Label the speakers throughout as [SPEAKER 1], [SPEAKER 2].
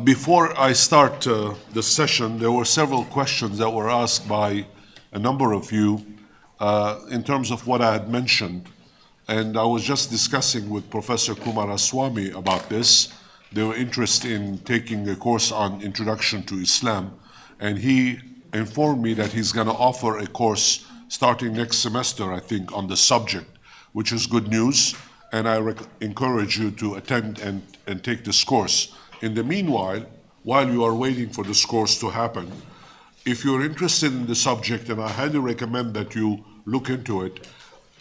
[SPEAKER 1] Before I start the session, there were several questions that were asked by a number of you in terms of what I had mentioned. And I was just discussing with Professor Kumaraswamy about this. They were interested in taking a course on Introduction to Islam. And he informed me that he's going to offer a course starting next semester, I think, on the subject, which is good news. And I encourage you to attend and take this course. In the meanwhile, while you are waiting for this course to happen, if you're interested in the subject, and I highly recommend that you look into it,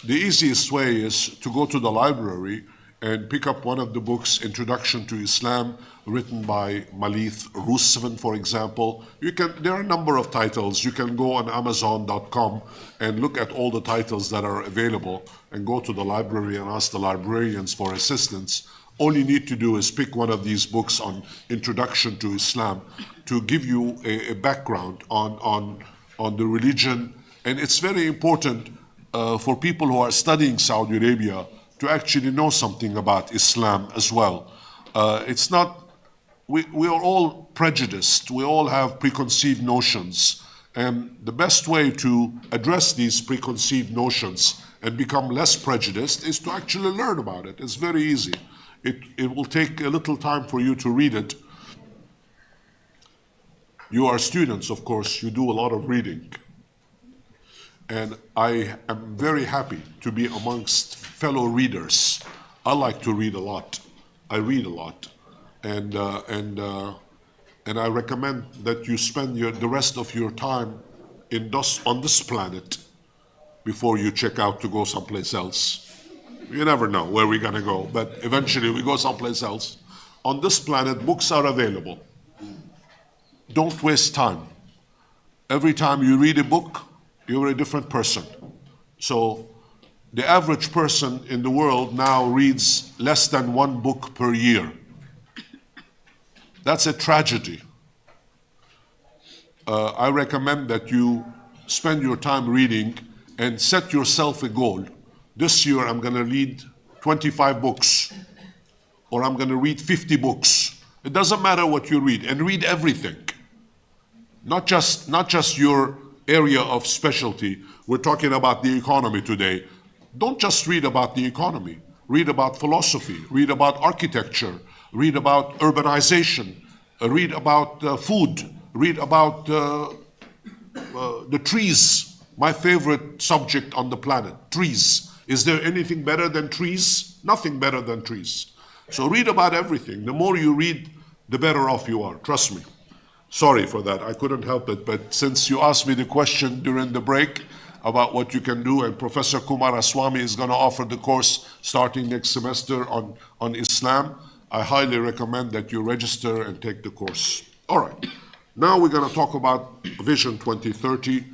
[SPEAKER 1] the easiest way is to go to the library and pick up one of the books, Introduction to Islam, written by Malith Rusvan, for example. There are a number of titles. You can go on Amazon.com and look at all the titles that are available and go to the library and ask the librarians for assistance. All you need to do is pick one of these books on Introduction to Islam to give you a background on the religion. And it's very important for people who are studying Saudi Arabia to actually know something about Islam as well. It's not, we are all prejudiced. We all have preconceived notions. And the best way to address these preconceived notions and become less prejudiced is to actually learn about it. It's very easy. It will take a little time for you to read it. You are students, of course, you do a lot of reading. And I am very happy to be amongst fellow readers. I like to read a lot. I read a lot. And I recommend that you spend the rest of your time on this planet before you check out to go someplace else. You never know where we're going to go, but eventually we go someplace else. On this planet, books are available. Don't waste time. Every time you read a book, you're a different person. So the average person in the world now reads less than one book per year. That's a tragedy. I recommend that you spend your time reading and set yourself a goal. This year I'm going to read 25 books, or I'm going to read 50 books. It doesn't matter what you read, and read everything. Not just your area of specialty. We're talking about the economy today. Don't just read about the economy. Read about philosophy, read about architecture, read about urbanization, read about food, read about the trees. My favorite subject on the planet, trees. Is there anything better than trees? Nothing better than trees. So read about everything. The more you read, the better off you are. Trust me. Sorry for that. I couldn't help it. But since you asked me the question during the break about what you can do, and Professor Kumaraswamy is going to offer the course starting next semester on Islam, I highly recommend that you register and take the course. All right. Now we're going to talk about Vision 2030.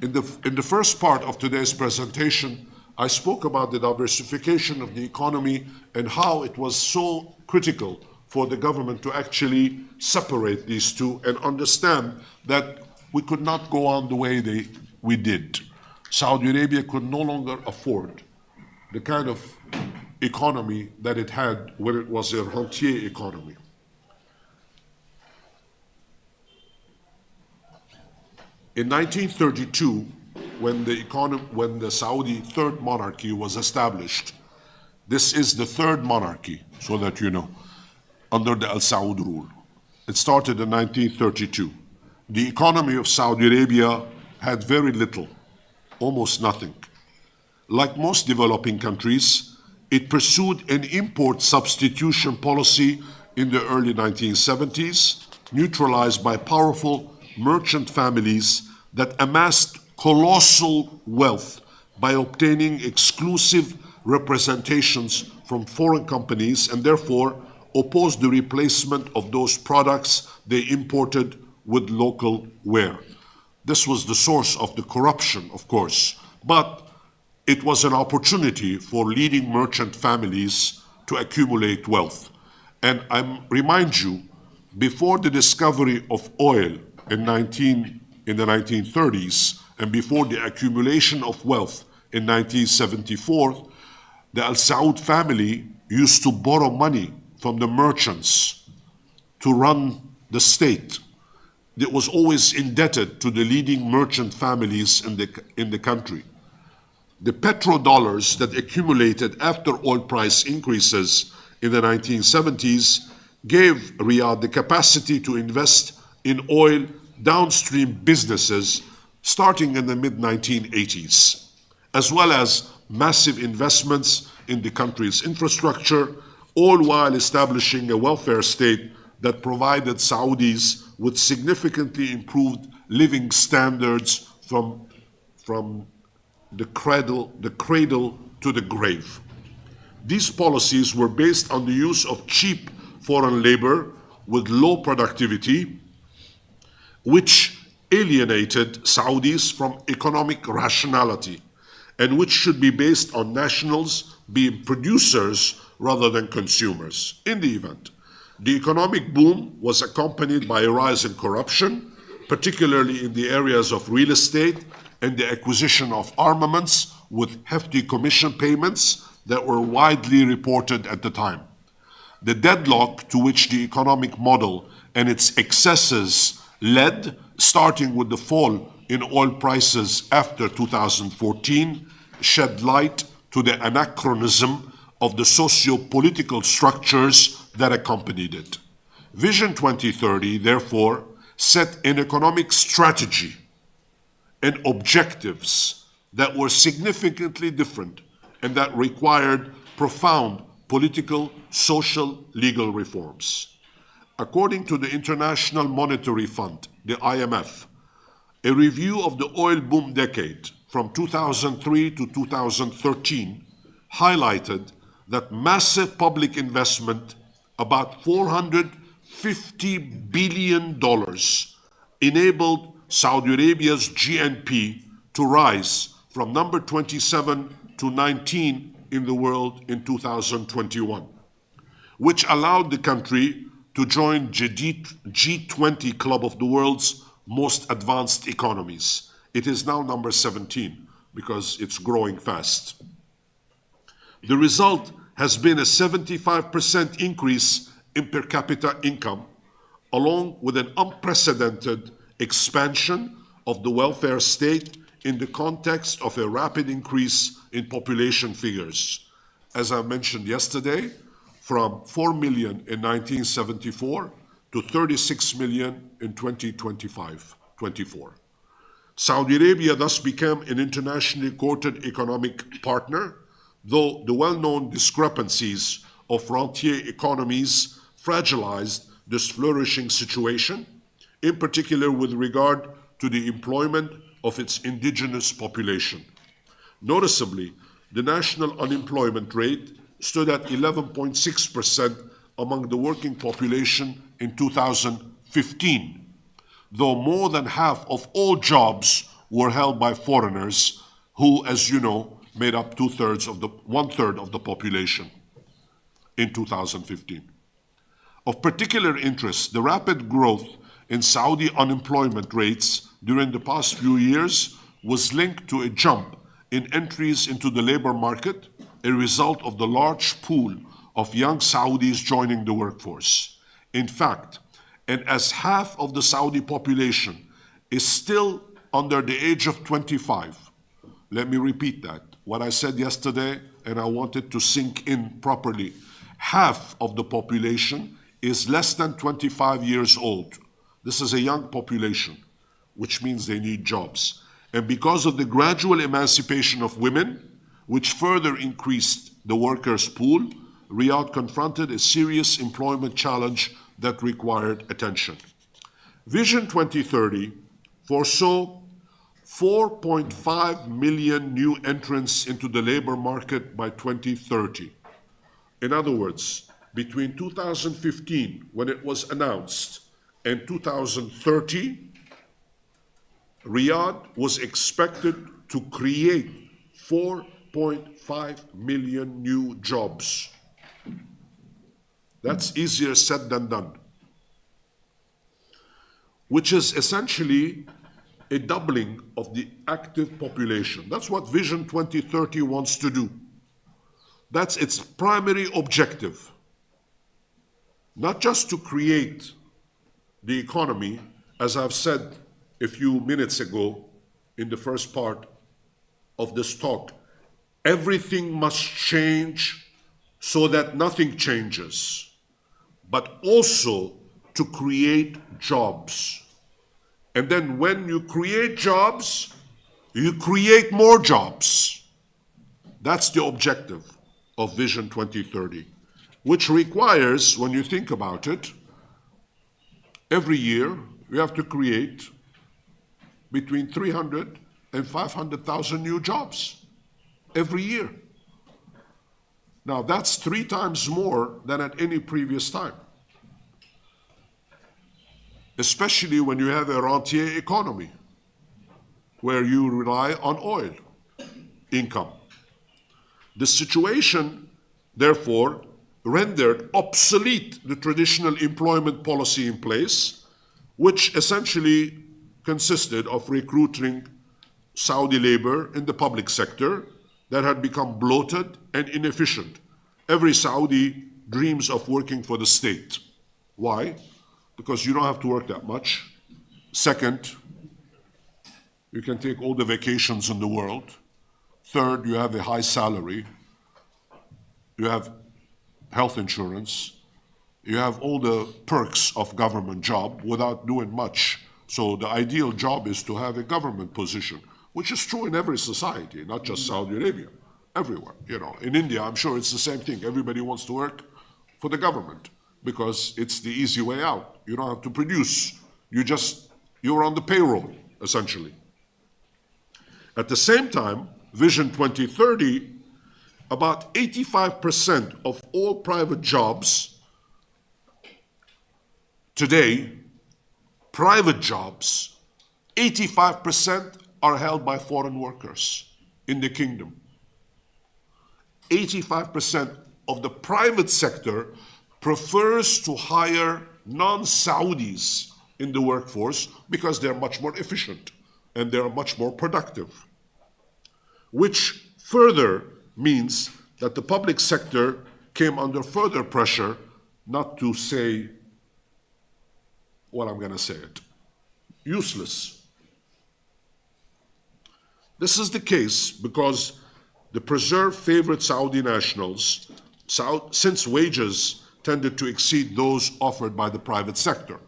[SPEAKER 1] In the first part of today's presentation, I spoke about the diversification of the economy and how it was so critical for the government to actually separate these two and understand that we could not go on the way we did. Saudi Arabia could no longer afford the kind of economy that it had when it was a rentier economy. In 1932, when the Saudi third monarchy was established, this is the third monarchy, so that you know, under the Al Saud rule. It started in 1932. The economy of Saudi Arabia had very little, almost nothing. Like most developing countries, it pursued an import substitution policy in the early 1970s, neutralized by powerful merchant families that amassed colossal wealth by obtaining exclusive representations from foreign companies and therefore opposed the replacement of those products they imported with local ware. This was the source of the corruption, of course, but it was an opportunity for leading merchant families to accumulate wealth. And I remind you, before the discovery of oil in the 1930s, and before the accumulation of wealth in 1974, the Al Saud family used to borrow money from the merchants to to run the state. It was always indebted to the leading merchant families in the country. The petrodollars that accumulated after oil price increases in the 1970s gave Riyadh the capacity to invest in oil downstream businesses starting in the mid-1980s, as well as massive investments in the country's infrastructure, all while establishing a welfare state that provided Saudis with significantly improved living standards from the cradle to the grave. These policies were based on the use of cheap foreign labor with low productivity, which alienated Saudis from economic rationality, and which should be based on nationals being producers rather than consumers. In the event, the economic boom was accompanied by a rise in corruption, particularly in the areas of real estate and the acquisition of armaments with hefty commission payments that were widely reported at the time. The deadlock to which the economic model and its excesses led, starting with the fall in oil prices after 2014, shed light to the anachronism of the socio-political structures that accompanied it. Vision 2030, therefore, set an economic strategy and objectives that were significantly different and that required profound political, social, legal reforms. According to the International Monetary Fund, the IMF, a review of the oil boom decade from 2003 to 2013 highlighted that massive public investment, about $450 billion, enabled Saudi Arabia's GNP to rise from number 27 to 19 in the world in 2021, which allowed the country to join the G20 club of the world's most advanced economies. It is now number 17 because it's growing fast. The result has been a 75% increase in per capita income, along with an unprecedented expansion of the welfare state in the context of a rapid increase in population figures. As I mentioned yesterday, from 4 million in 1974 to 36 million in 2024. Saudi Arabia thus became an internationally courted economic partner, though the well-known discrepancies of frontier economies fragilized this flourishing situation, in particular with regard to the employment of its indigenous population. Noticeably, the national unemployment rate stood at 11.6% among the working population in 2015, though more than half of all jobs were held by foreigners who, as you know, made up one-third of the population in 2015. Of particular interest, the rapid growth in Saudi unemployment rates during the past few years was linked to a jump in entries into the labor market, a result of the large pool of young Saudis joining the workforce. In fact, and as half of the Saudi population is still under the age of 25, let me repeat that. What I said yesterday, and I want it to sink in properly. Half of the population is less than 25 years old. This is a young population, which means they need jobs. And because of the gradual emancipation of women, which further increased the workers' pool, Riyadh confronted a serious employment challenge that required attention. Vision 2030 foresaw 4.5 million new entrants into the labor market by 2030. In other words, between 2015, when it was announced, and 2030, Riyadh was expected to create 4.5 million new jobs. That's easier said than done, which is essentially a doubling of the active population. That's what Vision 2030 wants to do. That's its primary objective. Not just to create the economy, as I've said a few minutes ago in the first part of this talk, everything must change so that nothing changes, but also to create jobs. And then when you create jobs, you create more jobs. That's the objective of Vision 2030, which requires, when you think about it, every year we have to create between 300 and 500,000 new jobs every year. Now that's 3 times more than at any previous time, especially when you have a rentier economy where you rely on oil income. The situation, therefore, rendered obsolete the traditional employment policy in place, which essentially consisted of recruiting Saudi labor in the public sector that had become bloated and inefficient. Every Saudi dreams of working for the state. Why? Because you don't have to work that much. Second, you can take all the vacations in the world. Third, you have a high salary. You have health insurance. You have all the perks of government job without doing much. So the ideal job is to have a government position, which is true in every society, not just Saudi Arabia, everywhere. You know, in India, I'm sure it's the same thing. Everybody wants to work for the government because it's the easy way out. You don't have to produce. You're on the payroll, essentially. At the same time, Vision 2030, about 85% of all private jobs today, private jobs, 85% are held by foreign workers in the kingdom. 85% of the private sector prefers to hire non-Saudis in the workforce because they're much more efficient and they're much more productive, which further means that the public sector came under further pressure, not to say, well, I'm going to say it, useless. This is the case because the preserve favored Saudi nationals since wages tended to exceed those offered by the private sector.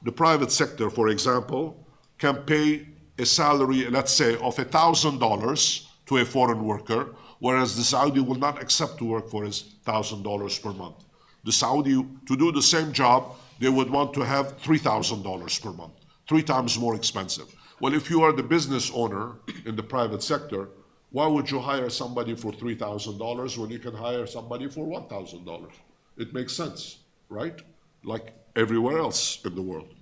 [SPEAKER 1] The private sector, for example, can pay a salary, let's say, of $1,000 to a foreign worker, whereas the Saudi will not accept to work for his $1,000 per month. The Saudi, to do the same job, they would want to have $3,000 per month, 3 times more expensive. Well, if you are the business owner in the private sector, why would you hire somebody for $3,000 when you can hire somebody for $1,000? It makes sense, right? Like everywhere else in the world.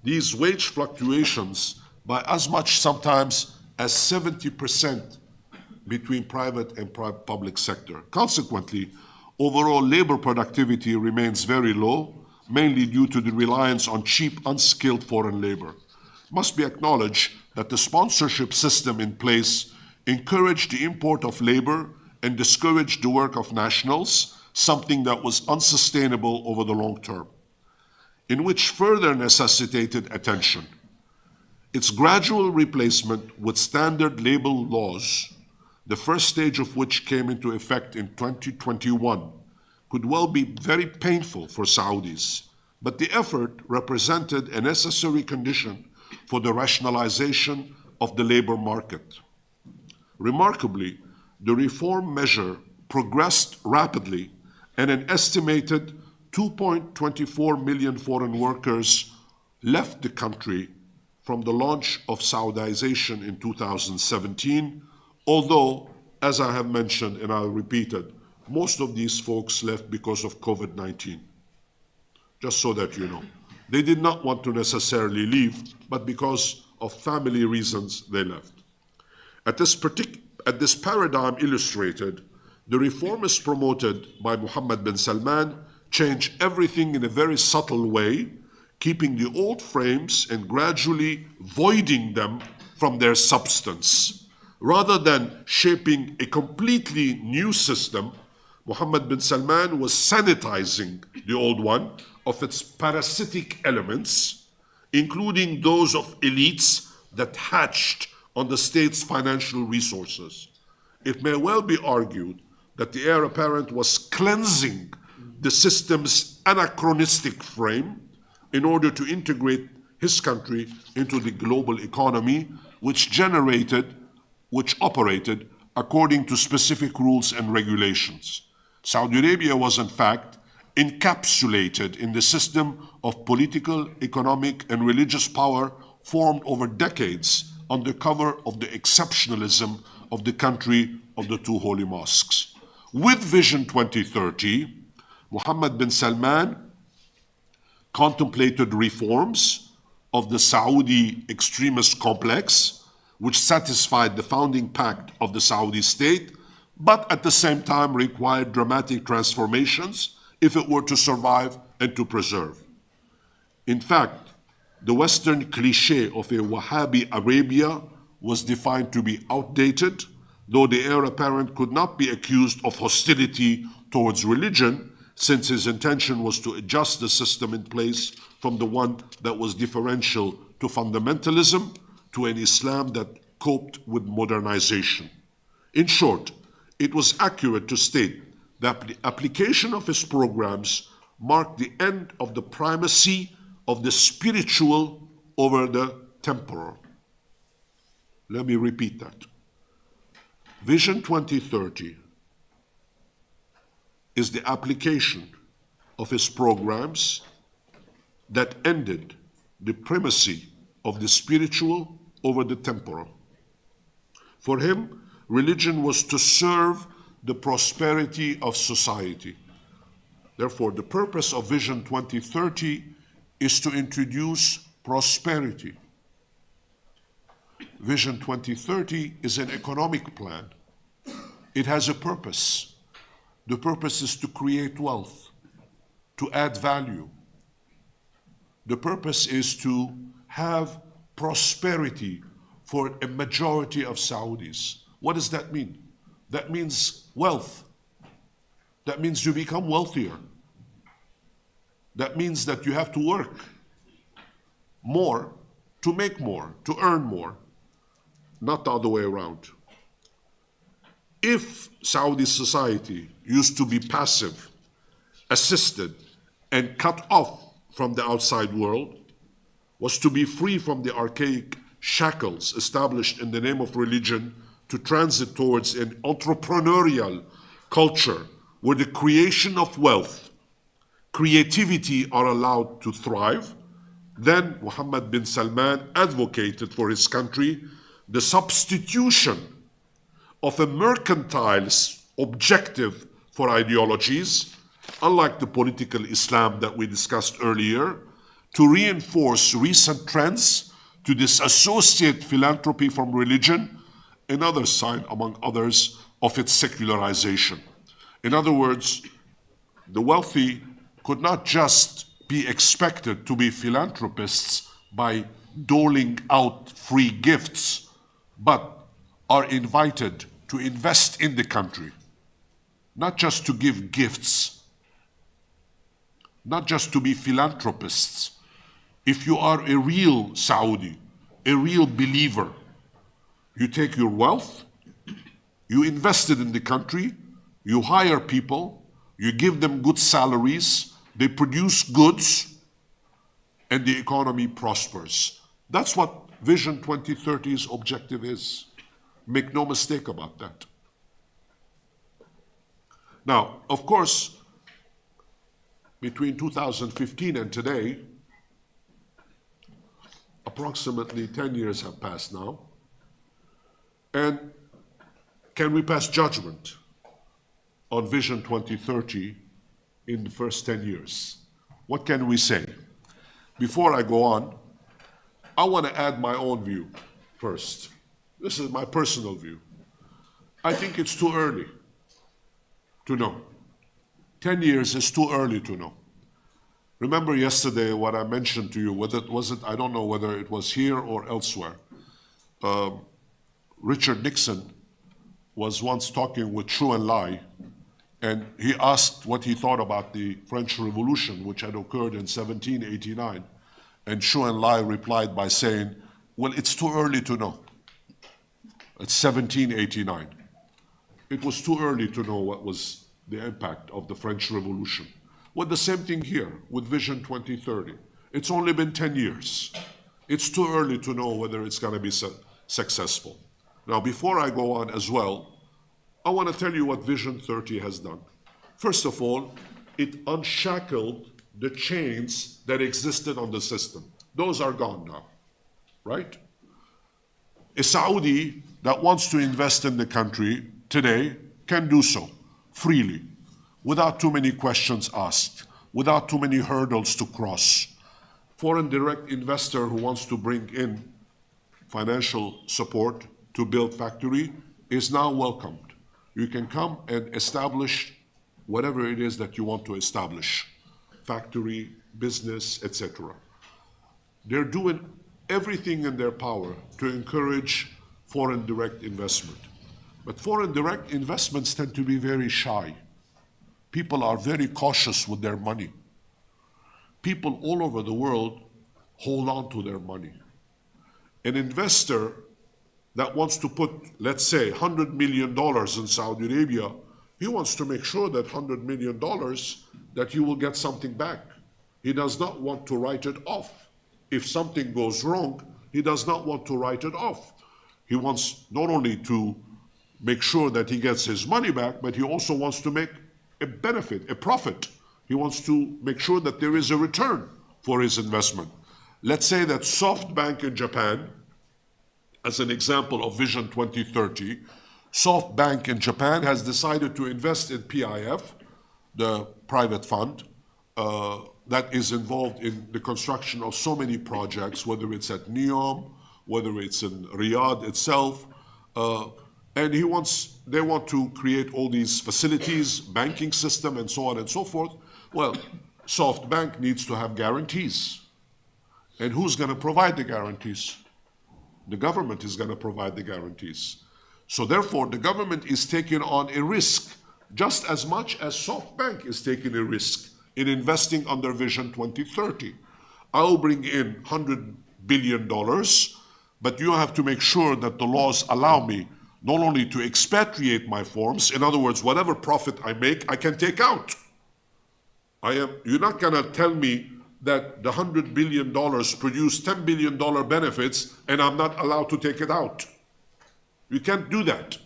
[SPEAKER 1] These wage fluctuations by as much sometimes as 70% between private and public sector. Consequently, overall labor productivity remains very low, mainly due to the reliance on cheap, unskilled foreign labor. It must be acknowledged that the sponsorship system in place encouraged the import of labor and discouraged the work of nationals, something that was unsustainable over the long term, in which further necessitated attention. Its gradual replacement with standard labor laws, the first stage of which came into effect in 2021, could well be very painful for Saudis, but the effort represented a necessary condition for the rationalization of the labor market. Remarkably, the reform measure progressed rapidly, and an estimated 2.24 million foreign workers left the country from the launch of Saudization in 2017, although, as I have mentioned and I'll repeat it, most of these folks left because of COVID-19. Just so that you know. They did not want to necessarily leave, but because of family reasons, they left. At this paradigm illustrated, the reforms promoted by Mohammed bin Salman change everything in a very subtle way, keeping the old frames and gradually voiding them from their substance. Rather than shaping a completely new system, Mohammed bin Salman was sanitizing the old one of its parasitic elements, including those of elites that hatched on the state's financial resources. It may well be argued that the heir apparent was cleansing the system's anachronistic frame in order to integrate his country into the global economy, which operated according to specific rules and regulations. Saudi Arabia was in fact encapsulated in the system of political, economic, and religious power formed over decades under cover of the exceptionalism of the country of the two holy mosques. With Vision 2030, Mohammed bin Salman contemplated reforms of the Saudi extremist complex, which satisfied the founding pact of the Saudi state, but at the same time required dramatic transformations if it were to survive and to preserve. In fact, the Western cliché of a Wahhabi Arabia was defined to be outdated, though the heir apparent could not be accused of hostility towards religion, since his intention was to adjust the system in place from the one that was differential to fundamentalism to an Islam that coped with modernization. In short, it was accurate to state that the application of his programs marked the end of the primacy of the spiritual over the temporal. Let me repeat that. Vision 2030 is the application of his programs that ended the primacy of the spiritual over the temporal. For him, religion was to serve the prosperity of society. Therefore, the purpose of Vision 2030 is to introduce prosperity. Vision 2030 is an economic plan. It has a purpose. The purpose is to create wealth, to add value. The purpose is to have prosperity for a majority of Saudis. What does that mean? That means wealth. That means you become wealthier. That means that you have to work more to make more, to earn more, not the other way around. If Saudi society used to be passive, assisted, and cut off from the outside world, was to be free from the archaic shackles established in the name of religion to transit towards an entrepreneurial culture where the creation of wealth, creativity are allowed to thrive, then Mohammed bin Salman advocated for his country the substitution of a mercantile objective for ideologies, unlike the political Islam that we discussed earlier, to reinforce recent trends to disassociate philanthropy from religion, another sign, among others, of its secularization. In other words, the wealthy could not just be expected to be philanthropists by doling out free gifts, but are invited to invest in the country, not just to give gifts, not just to be philanthropists. If you are a real Saudi, a real believer, you take your wealth, you invest it in the country, you hire people, you give them good salaries, they produce goods, and the economy prospers. That's what Vision 2030's objective is. Make no mistake about that. Now, of course, between 2015 and today, approximately 10 years have passed now. And can we pass judgment on Vision 2030 in the first 10 years? What can we say? Before I go on, I want to add my own view first. This is my personal view. I think it's too early to know. 10 years is too early to know. Remember yesterday what I mentioned to you, I don't know whether it was here or elsewhere. Richard Nixon was once talking with Chu Enlai And he asked what he thought about the French Revolution, which had occurred in 1789. And Chou En-lai replied by saying, well, it's too early to know. It's 1789. It was too early to know what was the impact of the French Revolution. Well, the same thing here with Vision 2030. It's only been 10 years. It's too early to know whether it's going to be successful. Now, before I go on as well, I want to tell you what Vision 30 has done. First of all, it unshackled the chains that existed on the system. Those are gone now, right? A Saudi that wants to invest in the country today can do so freely, without too many questions asked, without too many hurdles to cross. Foreign direct investor who wants to bring in financial support to build factory is now welcomed. You can come and establish whatever it is that you want to establish, factory, business, etc. They're doing everything in their power to encourage foreign direct investment. But foreign direct investments tend to be very shy. People are very cautious with their money. People all over the world hold on to their money. An investor that wants to put, let's say, $100 million in Saudi Arabia, he wants to make sure that $100 million, that he will get something back. He does not want to write it off. If something goes wrong, he does not want to write it off. He wants not only to make sure that he gets his money back, but he also wants to make a benefit, a profit. He wants to make sure that there is a return for his investment. Let's say that SoftBank in Japan, as an example of Vision 2030, SoftBank in Japan has decided to invest in PIF, the private fund, that is involved in the construction of so many projects, whether it's at NEOM, whether it's in Riyadh itself, and they want to create all these facilities, banking system, and so on and so forth. Well, SoftBank needs to have guarantees. And who's going to provide the guarantees? The government is going to provide the guarantees. So therefore, the government is taking on a risk just as much as SoftBank is taking a risk in investing under Vision 2030. I'll bring in $100 billion, but you have to make sure that the laws allow me not only to expatriate my firms, in other words, whatever profit I make, I can take out. You're not going to tell me that the $100 billion produce $10 billion benefits and I'm not allowed to take it out. You can't do that.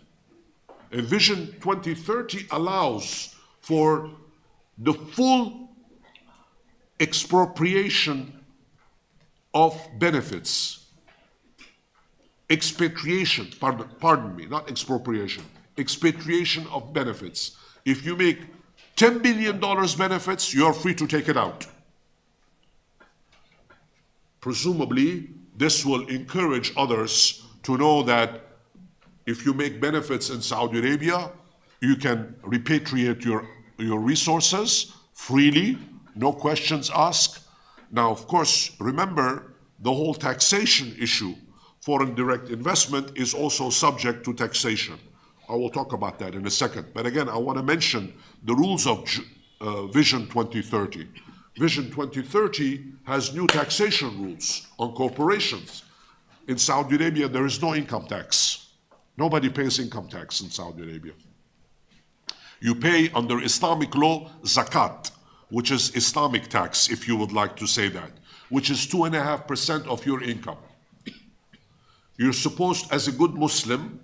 [SPEAKER 1] And Vision 2030 allows for the full expropriation of benefits. Expatriation, pardon me, not expropriation. Expatriation of benefits. If you make $10 billion benefits, you're free to take it out. Presumably, this will encourage others to know that if you make benefits in Saudi Arabia, you can repatriate your resources freely, no questions asked. Now, of course, remember the whole taxation issue. Foreign direct investment is also subject to taxation. I will talk about that in a second. But again, I want to mention the rules of Vision 2030. Vision 2030 has new taxation rules on corporations. In Saudi Arabia, there is no income tax. Nobody pays income tax in Saudi Arabia. You pay under Islamic law zakat, which is Islamic tax, if you would like to say that, which is 2.5% of your income. You're supposed, as a good Muslim,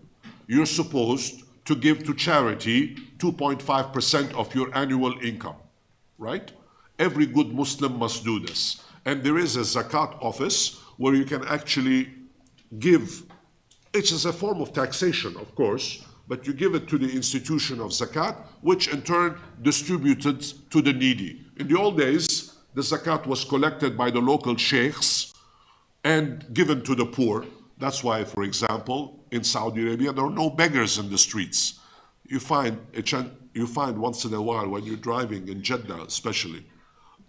[SPEAKER 1] you're supposed to give to charity 2.5% of your annual income, right? Every good Muslim must do this. And there is a zakat office where you can actually give, it is a form of taxation, of course, but you give it to the institution of zakat, which in turn distributed to the needy. In the old days, the zakat was collected by the local sheikhs and given to the poor. That's why, for example, in Saudi Arabia, there are no beggars in the streets. You find once in a while when you're driving in Jeddah, especially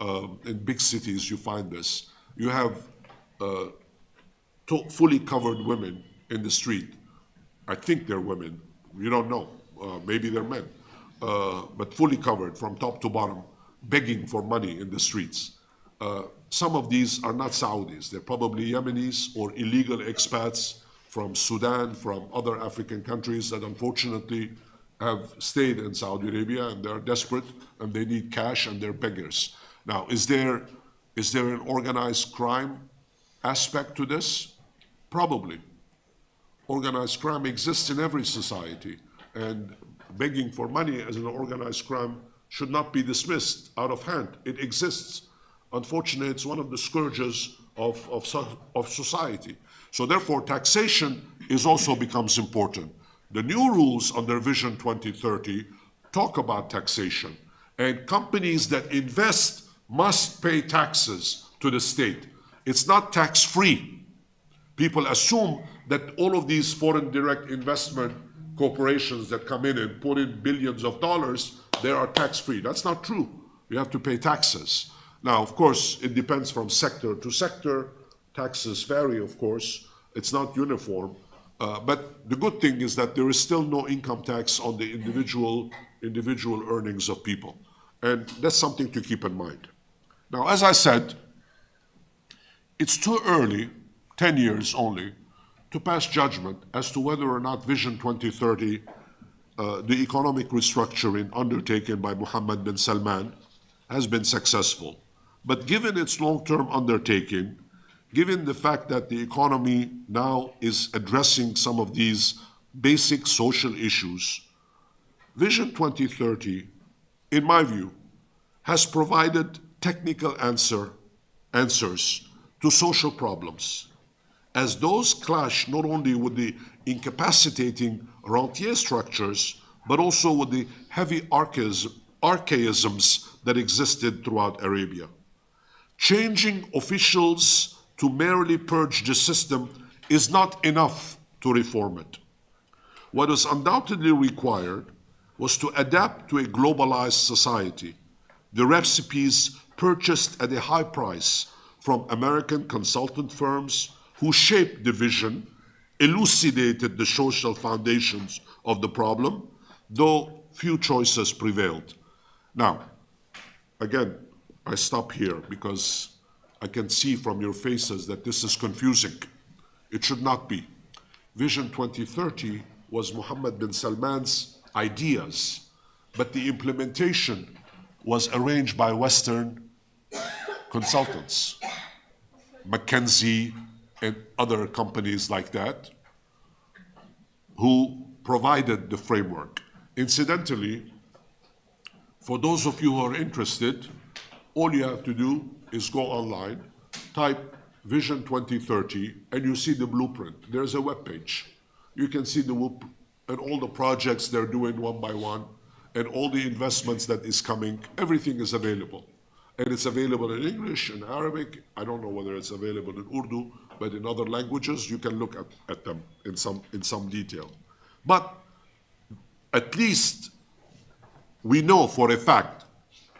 [SPEAKER 1] in big cities, you find this. You have fully covered women in the street. I think they're women. You don't know. Maybe they're men. but fully covered from top to bottom, begging for money in the streets. Some of these are not Saudis. They're probably Yemenis or illegal expats from Sudan, from other African countries that unfortunately have stayed in Saudi Arabia, and they're desperate and they need cash and they're beggars. Now, is there an organized crime aspect to this? Probably. Organized crime exists in every society, and begging for money as an organized crime should not be dismissed out of hand. It exists. Unfortunately, it's one of the scourges of society. So therefore, taxation also becomes important. The new rules under Vision 2030 talk about taxation, and companies that invest must pay taxes to the state. It's not tax-free. People assume that all of these foreign direct investment corporations that come in and put in billions of dollars, they are tax-free. That's not true. You have to pay taxes. Now, of course, it depends from sector to sector. Taxes vary, of course. It's not uniform. But the good thing is that there is still no income tax on the individual earnings of people. And that's something to keep in mind. Now, as I said, it's too early, 10 years only, to pass judgment as to whether or not Vision 2030, the economic restructuring undertaken by Mohammed bin Salman, has been successful. But given its long-term undertaking, given the fact that the economy now is addressing some of these basic social issues, Vision 2030, in my view, has provided technical answers to social problems, as those clash not only with the incapacitating rentier structures, but also with the heavy archaisms that existed throughout Arabia. Changing officials to merely purge the system is not enough to reform it. What is undoubtedly required was to adapt to a globalized society, the recipes purchased at a high price from American consultant firms who shaped the vision, elucidated the social foundations of the problem, though few choices prevailed. Now, again, I stop here because I can see from your faces that this is confusing. It should not be. Vision 2030 was Mohammed bin Salman's ideas, but the implementation was arranged by Western consultants, McKinsey and other companies like that, who provided the framework. Incidentally, for those of you who are interested, all you have to do is go online, type Vision 2030, and you see the blueprint. There's a web page. You can see the blueprint and all the projects they're doing one by one, and all the investments that is coming. Everything is available. And it's available in English, in Arabic. I don't know whether it's available in Urdu, but in other languages, you can look at them in some detail. But at least we know for a fact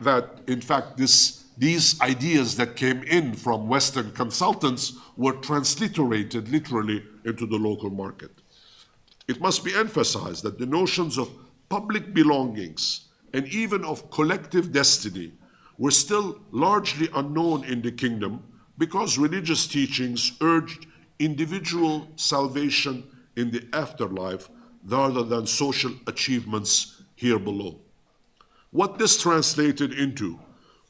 [SPEAKER 1] that, in fact, these ideas that came in from Western consultants were transliterated literally into the local market. It must be emphasized that the notions of public belongings and even of collective destiny were still largely unknown in the kingdom because religious teachings urged individual salvation in the afterlife rather than social achievements here below. What this translated into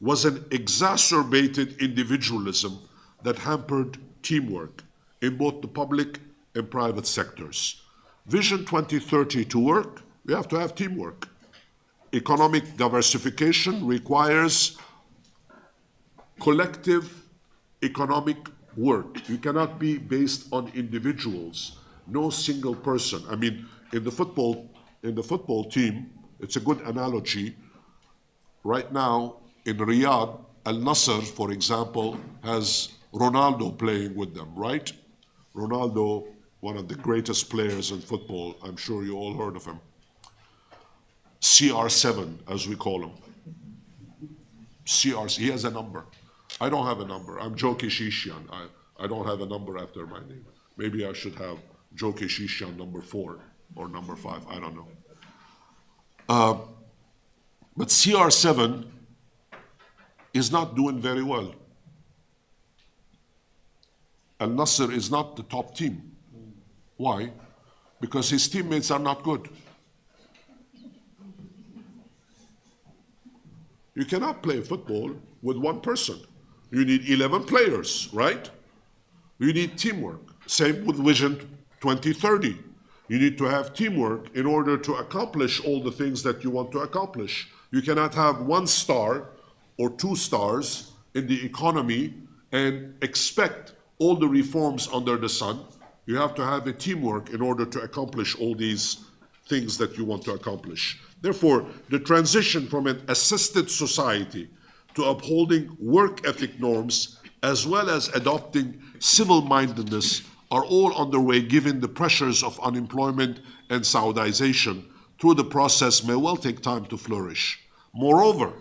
[SPEAKER 1] was an exacerbated individualism that hampered teamwork in both the public and private sectors. Vision 2030 to work, we have to have teamwork. Economic diversification requires collective economic work. You cannot be based on individuals, no single person. I mean, in the football team, it's a good analogy. Right now, in Riyadh, Al Nasser, for example, has Ronaldo playing with them, right? Ronaldo, one of the greatest players in football. I'm sure you all heard of him. CR7, as we call him. CR, he has a number. I don't have a number. I'm Joe Keshishian. I don't have a number after my name. Maybe I should have Joe Keshishian number 4 or number 5. I don't know. But CR7 is not doing very well. Al Nasser is not the top team. Why? Because his teammates are not good. You cannot play football with one person. You need 11 players, right? You need teamwork. Same with Vision 2030. You need to have teamwork in order to accomplish all the things that you want to accomplish. You cannot have one star or two stars in the economy and expect all the reforms under the sun. You have to have a teamwork in order to accomplish all these things that you want to accomplish. Therefore, the transition from an assisted society to upholding work ethic norms as well as adopting civil-mindedness are all underway given the pressures of unemployment and Saudization through the process may well take time to flourish. Moreover,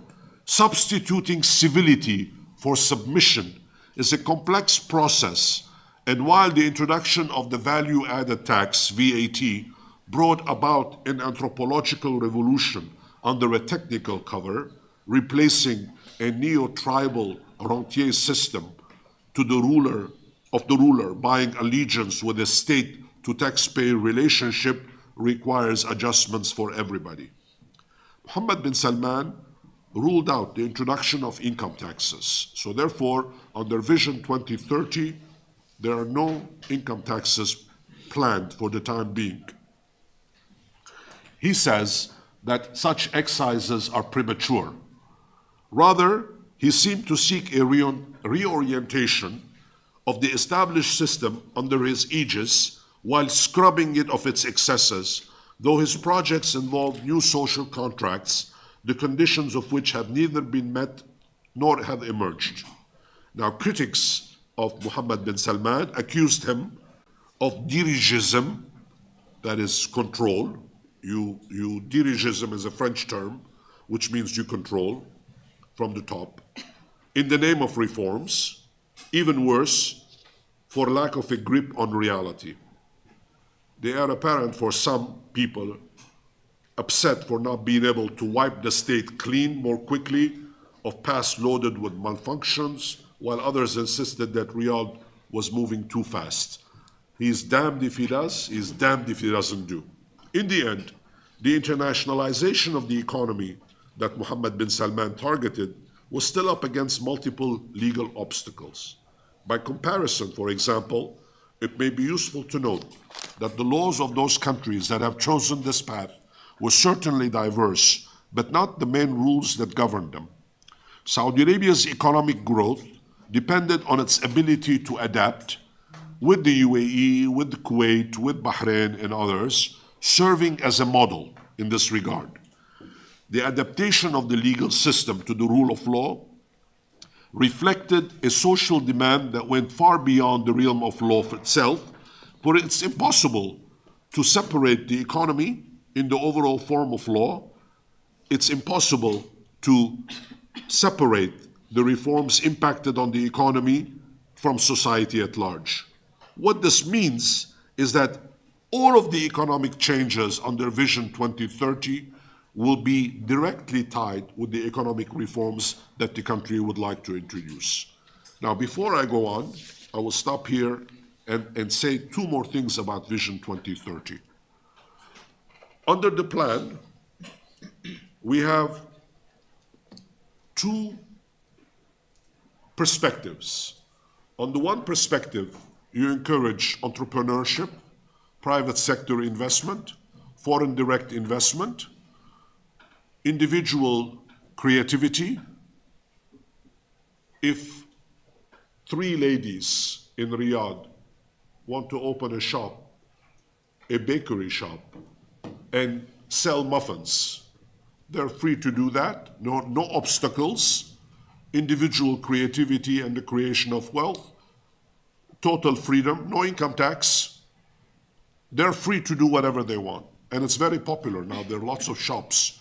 [SPEAKER 1] substituting civility for submission is a complex process, and while the introduction of the value-added tax, VAT, brought about an anthropological revolution under a technical cover, replacing a neo-tribal rentier system to the ruler buying allegiance with a state to taxpayer relationship requires adjustments for everybody. Mohammed bin Salman ruled out the introduction of income taxes. So therefore, under Vision 2030, there are no income taxes planned for the time being. He says that such excises are premature. Rather, he seemed to seek a reorientation of the established system under his aegis while scrubbing it of its excesses, though his projects involve new social contracts, the conditions of which have neither been met nor have emerged. Now, critics of Mohammed bin Salman accused him of dirigism, that is control. Dirigism is a French term, which means you control from the top, in the name of reforms, even worse, for lack of a grip on reality. They are apparent for some people upset for not being able to wipe the state clean more quickly of past loaded with malfunctions, while others insisted that Riyadh was moving too fast. He's damned if he does, he's damned if he doesn't do. In the end, the internationalization of the economy that Mohammed bin Salman targeted was still up against multiple legal obstacles. By comparison, for example, it may be useful to note that the laws of those countries that have chosen this path were certainly diverse, but not the main rules that governed them. Saudi Arabia's economic growth depended on its ability to adapt with the UAE, with the Kuwait, with Bahrain and others, serving as a model in this regard. The adaptation of the legal system to the rule of law reflected a social demand that went far beyond the realm of law itself, for it's impossible to separate the economy in the overall form of law. It's impossible to separate the reforms impacted on the economy from society at large. What this means is that all of the economic changes under Vision 2030 will be directly tied with the economic reforms that the country would like to introduce. Now, before I go on, I will stop here and say two more things about Vision 2030. Under the plan, we have two perspectives. On the one perspective, you encourage entrepreneurship, private sector investment, foreign direct investment, individual creativity. If three ladies in Riyadh want to open a shop, a bakery shop, and sell muffins, they're free to do that. No obstacles, individual creativity and the creation of wealth, total freedom, no income tax. They're free to do whatever they want. And it's very popular now. There are lots of shops.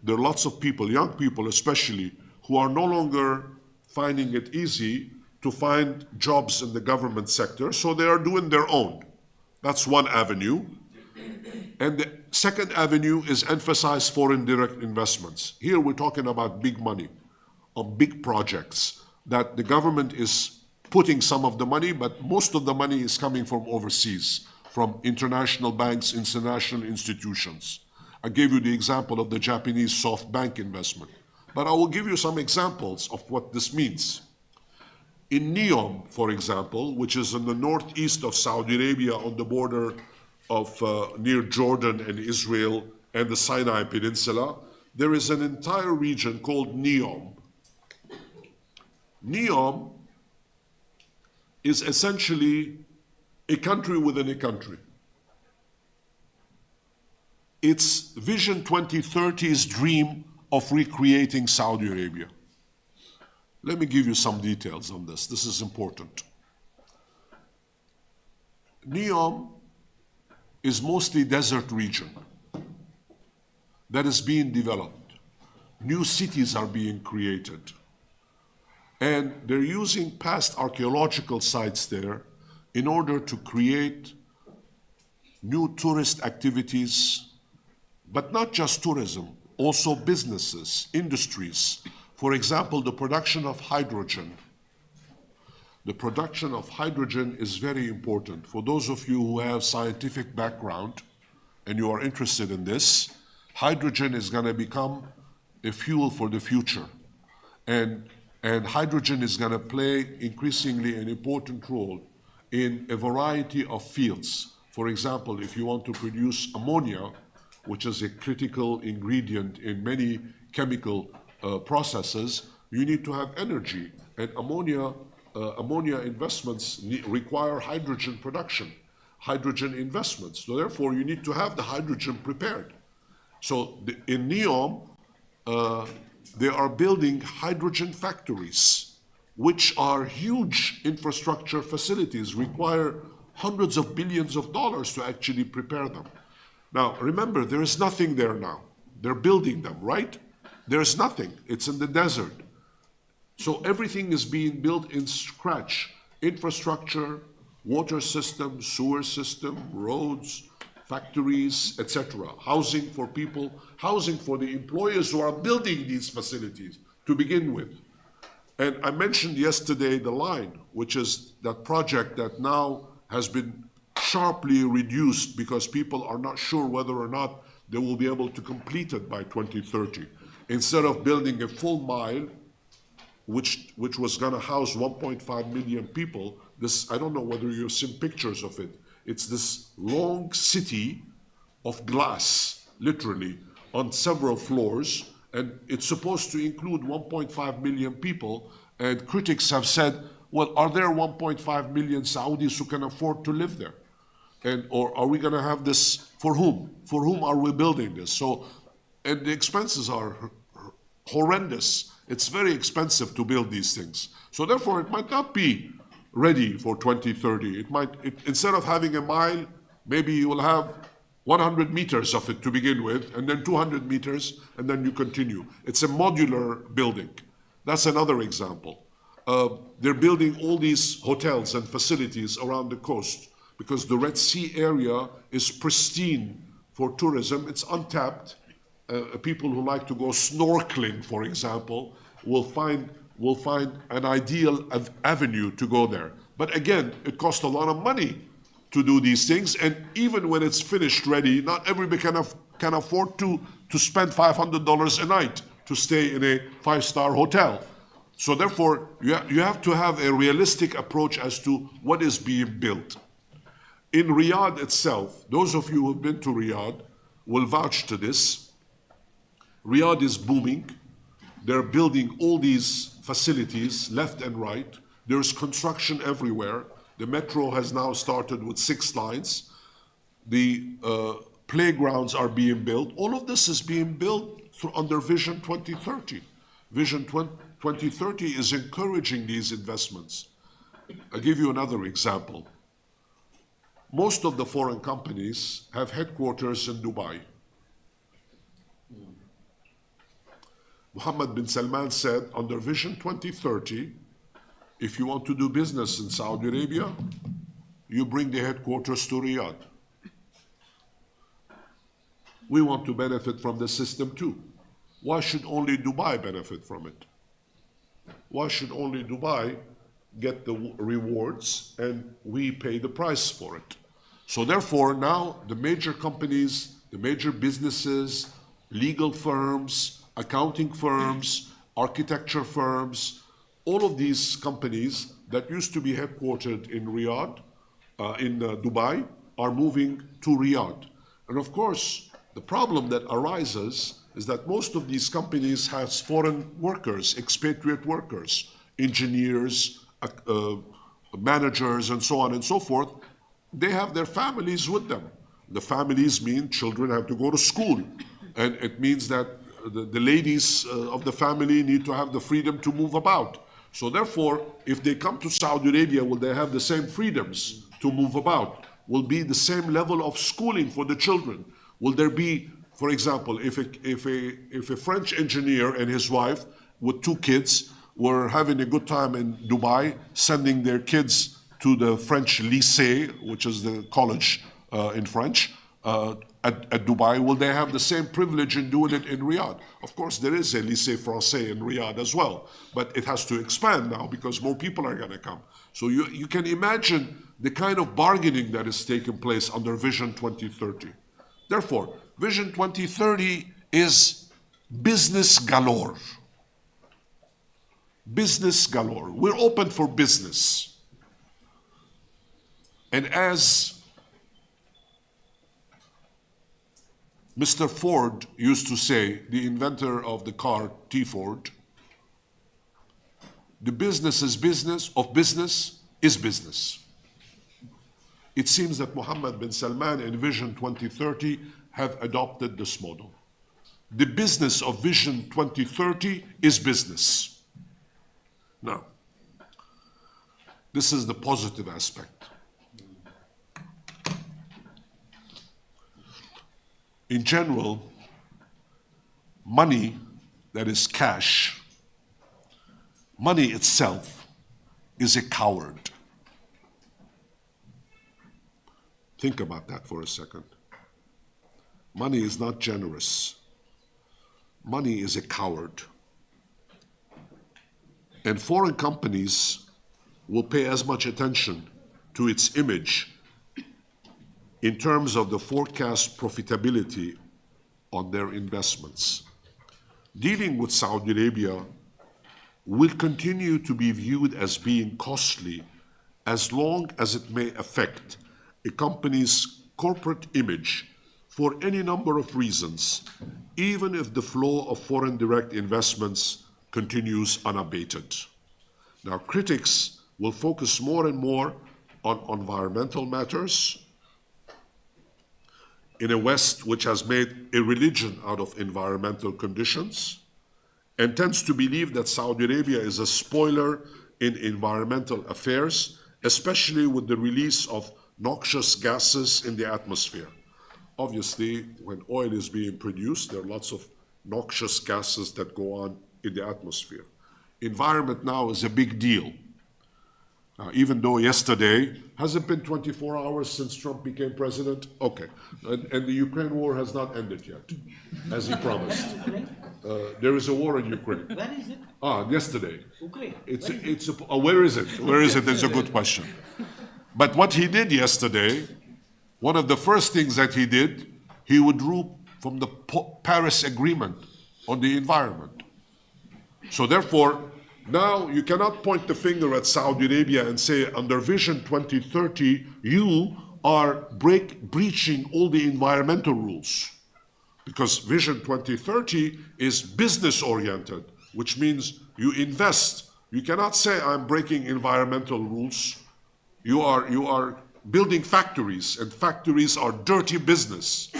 [SPEAKER 1] There are lots of people, young people especially, who are no longer finding it easy to find jobs in the government sector, so they are doing their own. That's one avenue. And the Second avenue is emphasize foreign direct investments. Here we're talking about big money, on big projects that the government is putting some of the money, but most of the money is coming from overseas, from international banks, international institutions. I gave you the example of the Japanese SoftBank investment, but I will give you some examples of what this means. In Neom, for example, which is in the northeast of Saudi Arabia on the border of near Jordan and Israel and the Sinai Peninsula, there is an entire region called Neom. Neom is essentially a country within a country. It's Vision 2030's dream of recreating Saudi Arabia. Let me give you some details on this. This is important. Neom is mostly desert region that is being developed. New cities are being created. And they're using past archaeological sites there in order to create new tourist activities, but not just tourism, also businesses, industries. For example, the production of hydrogen. The production of hydrogen is very important. For those of you who have scientific background and you are interested in this, hydrogen is going to become a fuel for the future. And hydrogen is going to play increasingly an important role in a variety of fields. For example, if you want to produce ammonia, which is a critical ingredient in many chemical processes, you need to have energy. And ammonia investments require hydrogen production, hydrogen investments. So therefore, you need to have the hydrogen prepared. So in Neom, they are building hydrogen factories, which are huge infrastructure facilities, require hundreds of billions of dollars to actually prepare them. Now, remember, there is nothing there now. They're building them, right? There's nothing. It's in the desert. So everything is being built in scratch. Infrastructure, water system, sewer system, roads, factories, etc. Housing for people, housing for the employers who are building these facilities to begin with. And I mentioned yesterday the line, which is that project that now has been sharply reduced because people are not sure whether or not they will be able to complete it by 2030. Instead of building a full mile, which was going to house 1.5 million people, this, I don't know whether you've seen pictures of it. It's this long city of glass, literally, on several floors, and it's supposed to include 1.5 million people, and critics have said, well, are there 1.5 million Saudis who can afford to live there? Or are we going to have this, for whom? For whom are we building this? So, and the expenses are horrendous. It's very expensive to build these things. So therefore, it might not be ready for 2030. Instead of having a mile, maybe you will have 100 meters of it to begin with, and then 200 meters, and then you continue. It's a modular building. That's another example. They're building all these hotels and facilities around the coast because the Red Sea area is pristine for tourism. It's untapped. People who like to go snorkeling, for example, will find an ideal avenue to go there. But again, it costs a lot of money to do these things, and even when it's finished ready, not everybody can afford to spend $500 a night to stay in a five-star hotel. So therefore, you have to have a realistic approach as to what is being built. In Riyadh itself, those of you who have been to Riyadh will vouch to this. Riyadh is booming. They're building all these facilities left and right. There's construction everywhere. The metro has now started with 6 lines. The playgrounds are being built. All of this is being built under Vision 2030. Vision 2030 is encouraging these investments. I'll give you another example. Most of the foreign companies have headquarters in Dubai. Mohammed bin Salman said, under Vision 2030, if you want to do business in Saudi Arabia, you bring the headquarters to Riyadh. We want to benefit from the system too. Why should only Dubai benefit from it? Why should only Dubai get the rewards and we pay the price for it? So therefore, now the major companies, the major businesses, legal firms, accounting firms, architecture firms, all of these companies that used to be headquartered in Riyadh, in Dubai, are moving to Riyadh. And of course, the problem that arises is that most of these companies have foreign workers, expatriate workers, engineers, managers, and so on and so forth. They have their families with them. The families mean children have to go to school. And it means that the ladies of the family need to have the freedom to move about. So therefore, if they come to Saudi Arabia, will they have the same freedoms to move about? Will be the same level of schooling for the children? Will there be, for example, if a French engineer and his wife with 2 kids were having a good time in Dubai, sending their kids to the French lycée, which is the college in French, at Dubai, will they have the same privilege in doing it in Riyadh? Of course, there is a lycée français in Riyadh as well, but it has to expand now because more people are going to come. So you can imagine the kind of bargaining that is taking place under Vision 2030. Therefore, Vision 2030 is business galore. Business galore. We're open for business. And as Mr. Ford used to say, the inventor of the car, T. Ford, the business is business of business is business. It seems that Mohammed bin Salman and Vision 2030 have adopted this model. The business of Vision 2030 is business. Now, this is the positive aspect. In general, money that is cash, money itself is a coward. Think about that for a second. Money is not generous. Money is a coward. And foreign companies will pay as much attention to its image in terms of the forecast profitability on their investments. Dealing with Saudi Arabia will continue to be viewed as being costly as long as it may affect a company's corporate image for any number of reasons, even if the flow of foreign direct investments continues unabated. Now, critics will focus more and more on environmental matters in a West which has made a religion out of environmental conditions and tends to believe that Saudi Arabia is a spoiler in environmental affairs, especially with the release of noxious gases in the atmosphere. Obviously, when oil is being produced, there are lots of noxious gases that go on in the atmosphere. Environment now is a big deal. Even though yesterday, has it been 24 hours since Trump became president? Okay. And the Ukraine war has not ended yet, as he promised. There is a war in Ukraine.
[SPEAKER 2] Where is it?
[SPEAKER 1] Yesterday.
[SPEAKER 2] Ukraine.
[SPEAKER 1] Where is it? Where is it? That's a good question. But what he did yesterday, one of the first things that he did, he withdrew from the Paris Agreement on the environment. So therefore, now you cannot point the finger at Saudi Arabia and say, under Vision 2030, you are breaching all the environmental rules. Because Vision 2030 is business-oriented, which means you invest. You cannot say, I'm breaking environmental rules. You are building factories, and factories are dirty business.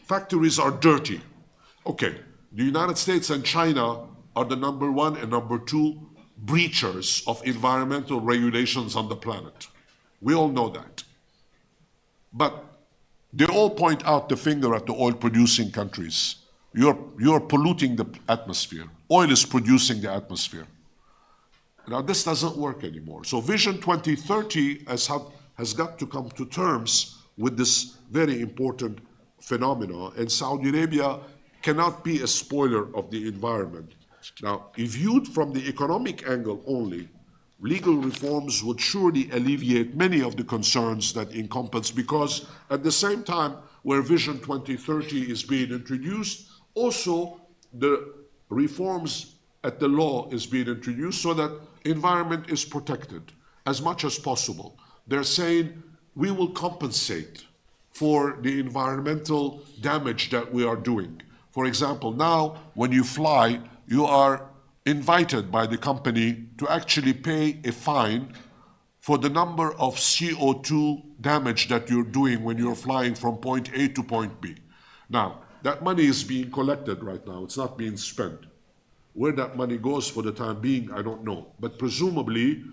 [SPEAKER 1] Factories are dirty. Okay, the United States and China are the number 1 and number 2 breachers of environmental regulations on the planet. We all know that. But they all point out the finger at the oil-producing countries. You're polluting the atmosphere. Oil is producing the atmosphere. Now, this doesn't work anymore. So Vision 2030 has got to come to terms with this very important phenomena, and Saudi Arabia cannot be a spoiler of the environment. Now, if viewed from the economic angle only, legal reforms would surely alleviate many of the concerns that encompass, because at the same time where Vision 2030 is being introduced, also the reforms at the law is being introduced so that environment is protected as much as possible. They're saying we will compensate for the environmental damage that we are doing. For example, now when you fly, you are invited by the company to actually pay a fine for the number of CO2 damage that you're doing when you're flying from point A to point B. Now, that money is being collected right now. It's not being spent. Where that money goes for the time being, I don't know. But presumably,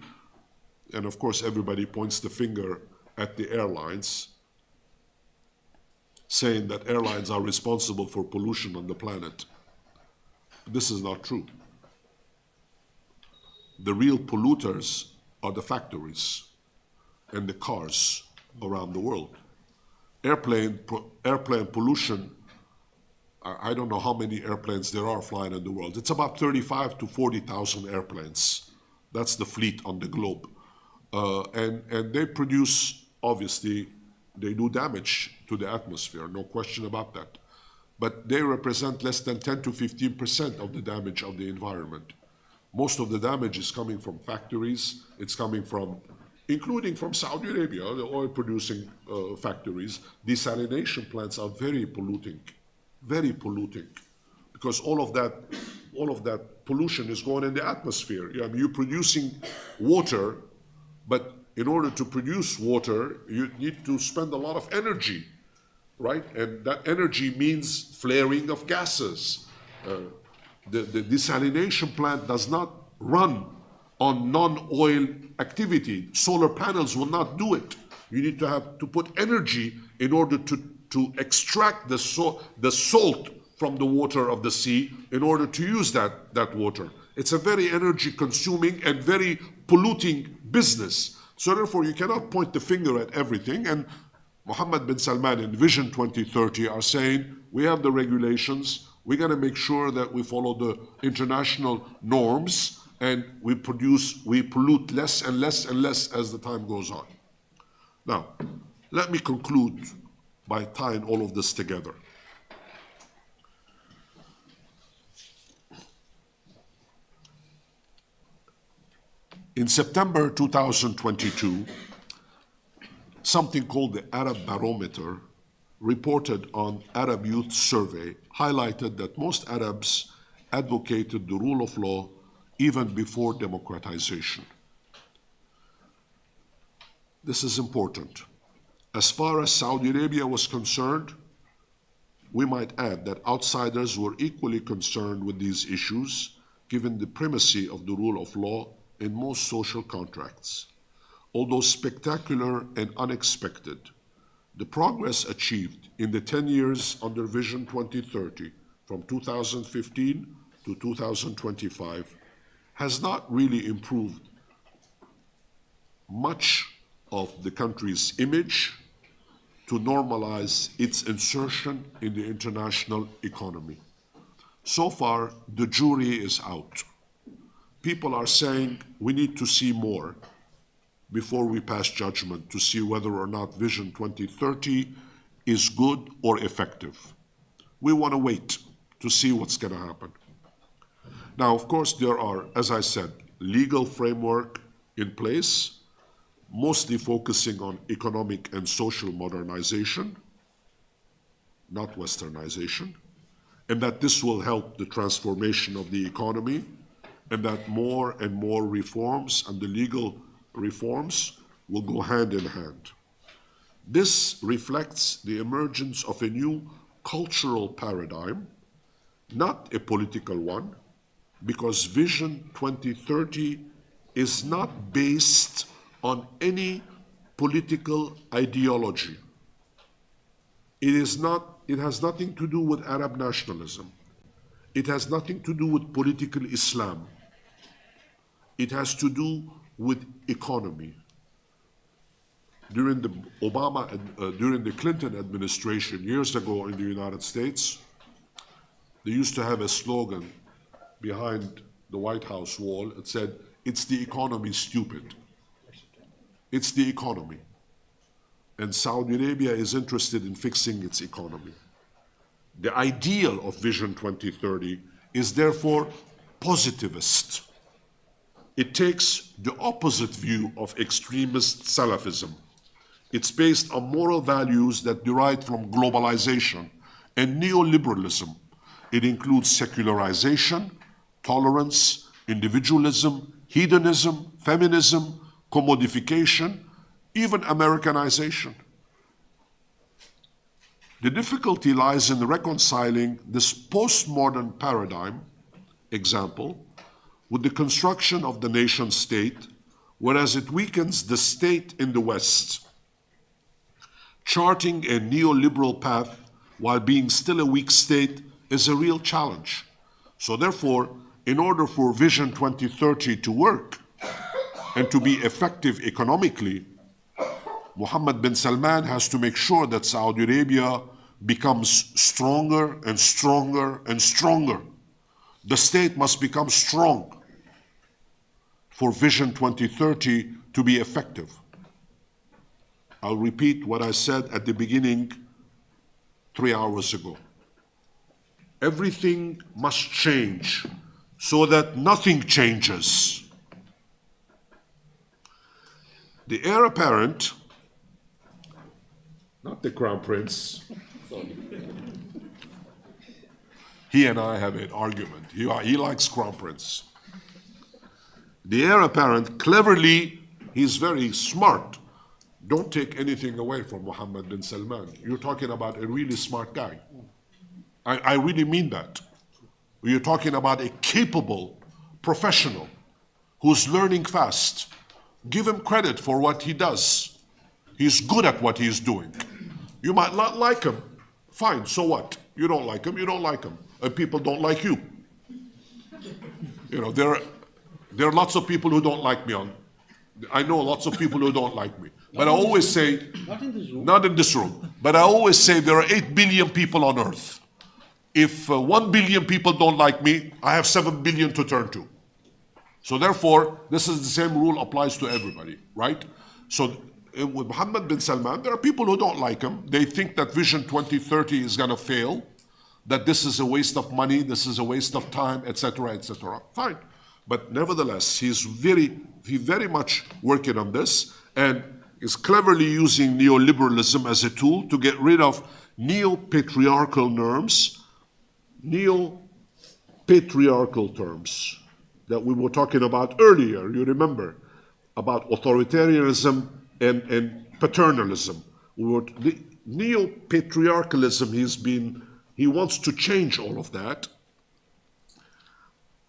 [SPEAKER 1] and of course everybody points the finger at the airlines, saying that airlines are responsible for pollution on the planet. This is not true. The real polluters are the factories and the cars around the world. Airplane pollution, I don't know how many airplanes there are flying in the world. It's about 35 to 40,000 airplanes. That's the fleet on the globe. And they produce, obviously, they do damage to the atmosphere, no question about that. But they represent less than 10 to 15% of the damage of the environment. Most of the damage is coming from factories. It's coming from, including from Saudi Arabia, the oil-producing factories. Desalination plants are very polluting, because all of that pollution is going in the atmosphere. I mean, you're producing water, but in order to produce water, you need to spend a lot of energy, right? And that energy means flaring of gases. The desalination plant does not run on non-oil activity. Solar panels will not do it. You need to have to put energy in order to extract the salt from the water of the sea in order to use that water. It's a very energy consuming and very polluting business. So therefore you cannot point the finger at everything. And Mohammed bin Salman in Vision 2030 are saying, we have the regulations, we're going to make sure that we follow the international norms, and we pollute less and less and less as the time goes on. Now, let me conclude by tying all of this together. In September 2022, something called the Arab Barometer reported on Arab Youth Survey highlighted that most Arabs advocated the rule of law even before democratization. This is important. As far as Saudi Arabia was concerned, we might add that outsiders were equally concerned with these issues, given the primacy of the rule of law in most social contracts. Although spectacular and unexpected, the progress achieved in the 10 years under Vision 2030, from 2015 to 2025, has not really improved much of the country's image to normalize its insertion in the international economy. So far, the jury is out. People are saying we need to see more before we pass judgment to see whether or not Vision 2030 is good or effective. We want to wait to see what's going to happen. Now, of course, there are, as I said, legal framework in place, mostly focusing on economic and social modernization, not westernization, and that this will help the transformation of the economy, and that more and more reforms and the legal reforms will go hand in hand. This reflects the emergence of a new cultural paradigm, not a political one, because Vision 2030 is not based on any political ideology. It has nothing to do with Arab nationalism. It has nothing to do with political Islam. It has to do with economy. during the during the Clinton administration years ago in the United States, they used to have a slogan behind the White House wall. It said, "It's the economy, stupid." It's the economy. And Saudi Arabia is interested in fixing its economy. The ideal of Vision 2030 is therefore positivist. It takes the opposite view of extremist Salafism. It's based on moral values that derive from globalization and neoliberalism. It includes secularization, tolerance, individualism, hedonism, feminism, commodification, even Americanization. The difficulty lies in reconciling this postmodern paradigm example with the construction of the nation state, whereas it weakens the state in the West. Charting a neoliberal path while being still a weak state is a real challenge. So therefore, in order for Vision 2030 to work and to be effective economically, Mohammed bin Salman has to make sure that Saudi Arabia becomes stronger and stronger and stronger. The state must become strong for Vision 2030 to be effective. I'll repeat what I said at the beginning 3 hours ago. Everything must change so that nothing changes. The heir apparent, not the Crown Prince, he and I have an argument. He likes Crown Prince. The heir apparent cleverly, he's very smart. Don't take anything away from Mohammed bin Salman. You're talking about a really smart guy. I really mean that. You're talking about a capable professional who's learning fast. Give him credit for what he does. He's good at what he's doing. You might not like him. Fine, so what? You don't like him, you don't like him. And people don't like you. You know, there are lots of people who don't like me. I know lots of people who don't like me. But I always say, not in this room, but I always say there are 8 billion people on earth. If 1 billion people don't like me, I have 7 billion to turn to. So therefore, this is the same rule applies to everybody, right? So with Mohammed bin Salman, there are people who don't like him. They think that Vision 2030 is going to fail, that this is a waste of money, this is a waste of time, etc., etc. Fine. But nevertheless, he's very much working on this and is cleverly using neoliberalism as a tool to get rid of neo-patriarchal norms, neo-patriarchal terms that we were talking about earlier, you remember, about authoritarianism and paternalism. Neo-patriarchalism, he wants to change all of that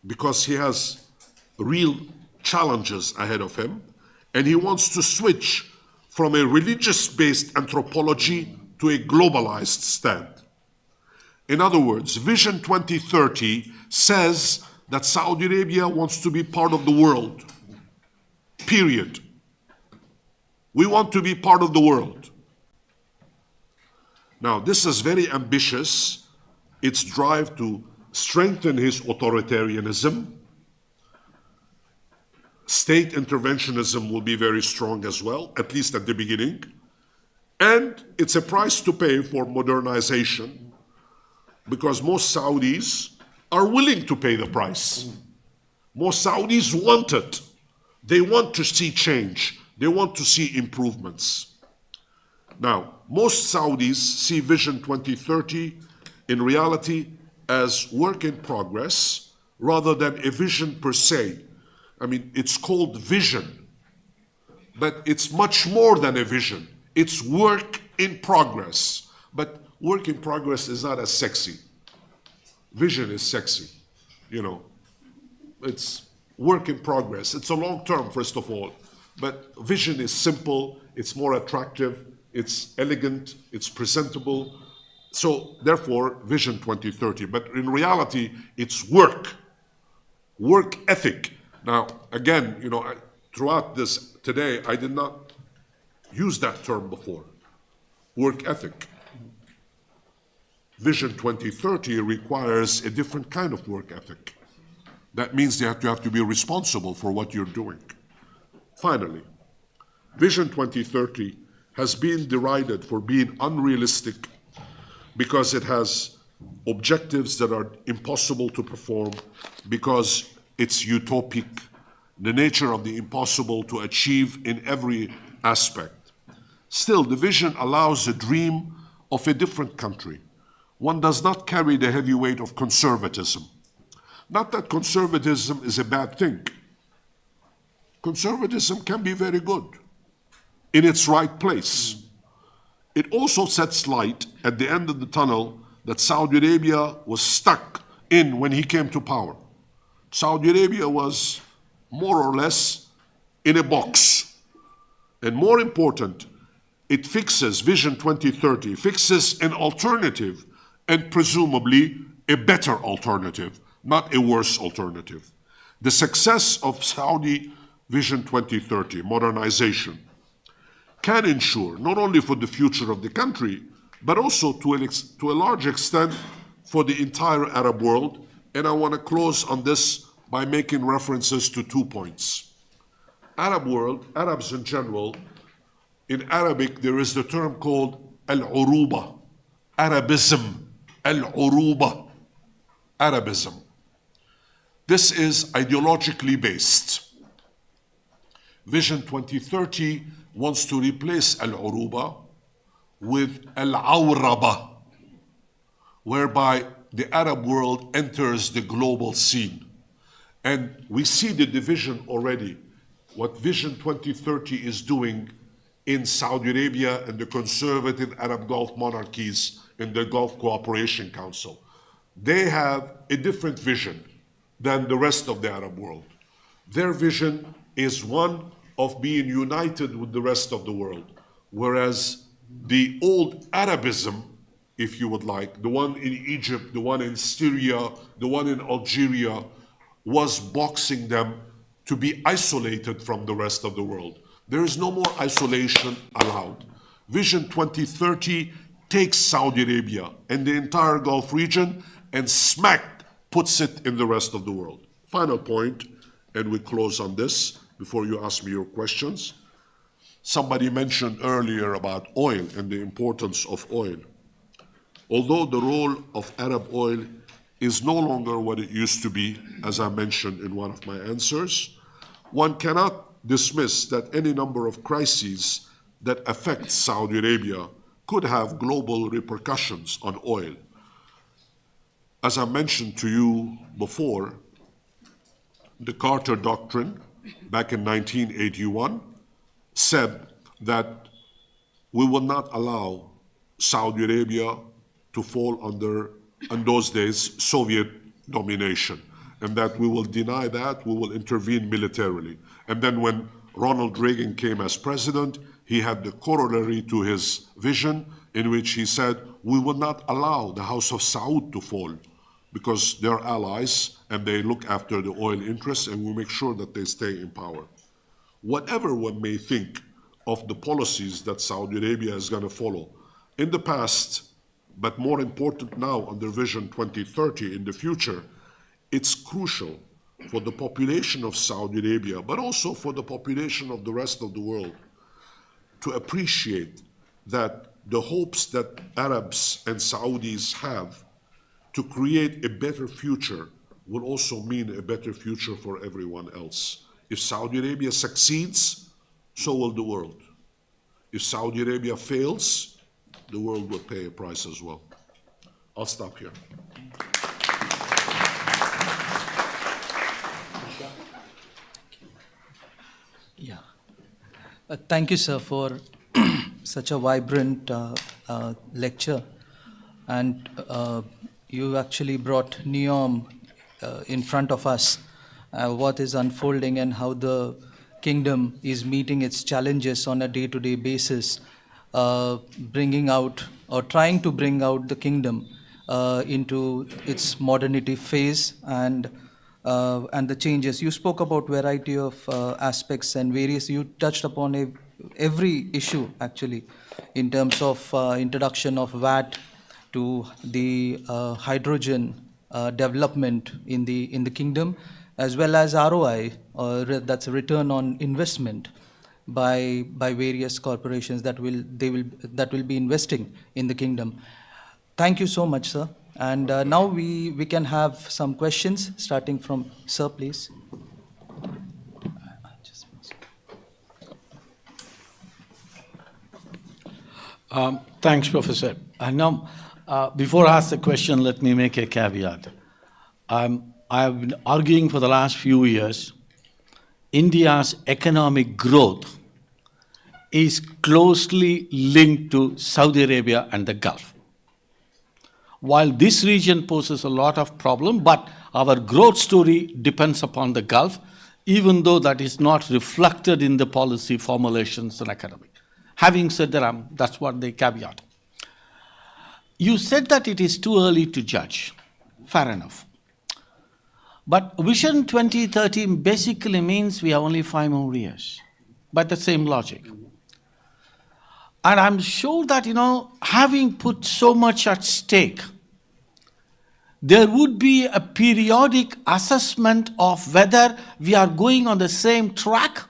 [SPEAKER 1] because he has real challenges ahead of him, and he wants to switch from a religious-based anthropology to a globalized stand. In other words, Vision 2030 says that Saudi Arabia wants to be part of the world, period. We want to be part of the world. Now, this is very ambitious. Its drive to strengthen his authoritarianism. State interventionism will be very strong as well, at least at the beginning. And it's a price to pay for modernization because most Saudis are willing to pay the price. Most Saudis want it. They want to see change. They want to see improvements. Now, most Saudis see Vision 2030 in reality as work in progress rather than a vision per se. I mean, it's called vision, but it's much more than a vision. It's work in progress. But work in progress is not as sexy. Vision is sexy, you know. It's work in progress. It's a long term, first of all. But vision is simple, it's more attractive, it's elegant, it's presentable. So therefore, Vision 2030. But in reality, it's work ethic. Now, again, you know, throughout this today, I did not used that term before, work ethic. Vision 2030 requires a different kind of work ethic. That means that you have to be responsible for what you're doing. Finally, Vision 2030 has been derided for being unrealistic because it has objectives that are impossible to perform, because it's utopic, the nature of the impossible to achieve in every aspect. Still, the vision allows a dream of a different country. One does not carry the heavy weight of conservatism. Not that conservatism is a bad thing. Conservatism can be very good in its right place. It also sets light at the end of the tunnel that Saudi Arabia was stuck in when he came to power. Saudi Arabia was more or less in a box. And more important, it fixes Vision 2030, fixes an alternative, and presumably a better alternative, not a worse alternative. The success of Saudi Vision 2030, modernization, can ensure not only for the future of the country, but also to a large extent for the entire Arab world. And I want to close on this by making references to 2 points. Arab world, Arabs in general, in Arabic there is the term called al-uruba, Arabism, al-uruba, Arabism. This is ideologically based. Vision 2030 wants to replace al-uruba with al-awraba, whereby the Arab world enters the global scene. And we see the division already, what Vision 2030 is doing in Saudi Arabia and the conservative Arab Gulf monarchies in the Gulf Cooperation Council. They have a different vision than the rest of the Arab world. Their vision is one of being united with the rest of the world, whereas the old Arabism, if you would like, the one in Egypt, the one in Syria, the one in Algeria, was boxing them to be isolated from the rest of the world. There is no more isolation allowed. Vision 2030 takes Saudi Arabia and the entire Gulf region and smack puts it in the rest of the world. Final point, and we close on this before you ask me your questions. Somebody mentioned earlier about oil and the importance of oil. Although the role of Arab oil is no longer what it used to be, as I mentioned in one of my answers, one cannot dismiss that any number of crises that affect Saudi Arabia could have global repercussions on oil. As I mentioned to you before, the Carter Doctrine back in 1981 said that we will not allow Saudi Arabia to fall under, in those days, Soviet domination, and that we will deny that, we will intervene militarily. And then when Ronald Reagan came as president, he had the corollary to his vision in which he said, we will not allow the House of Saud to fall because they're allies and they look after the oil interests and we make sure that they stay in power. Whatever one may think of the policies that Saudi Arabia is going to follow in the past, but more important now under Vision 2030 in the future, it's crucial for the population of Saudi Arabia, but also for the population of the rest of the world, to appreciate that the hopes that Arabs and Saudis have to create a better future will also mean a better future for everyone else. If Saudi Arabia succeeds, so will the world. If Saudi Arabia fails, the world will pay a price as well. I'll stop here.
[SPEAKER 2] Yeah. Thank you, sir, for such a vibrant lecture. And you actually brought NEOM in front of us, what is unfolding and how the kingdom is meeting its challenges on a day-to-day basis, bringing out or trying to bring out the kingdom into its modernity phase and the changes. You spoke about variety of aspects and various, you touched upon a every issue actually, in terms of introduction of VAT to the hydrogen development in the kingdom, as well as ROI, that's a return on investment by various corporations that will be investing in the kingdom. Thank you so much, sir. And now we can have some questions, starting from sir, please.
[SPEAKER 3] Thanks, Professor. And now, before I ask the question, let me make a caveat. I have been arguing for the last few years, India's economic growth is closely linked to Saudi Arabia and the Gulf. While this region poses a lot of problem, but our growth story depends upon the Gulf, even though that is not reflected in the policy formulations and academic. Having said that, that's what the caveat. You said that it is too early to judge. Fair enough. But Vision 2030 basically means we have only 5 more years, by the same logic. And I'm sure that, having put so much at stake, there would be a periodic assessment of whether we are going on the same track,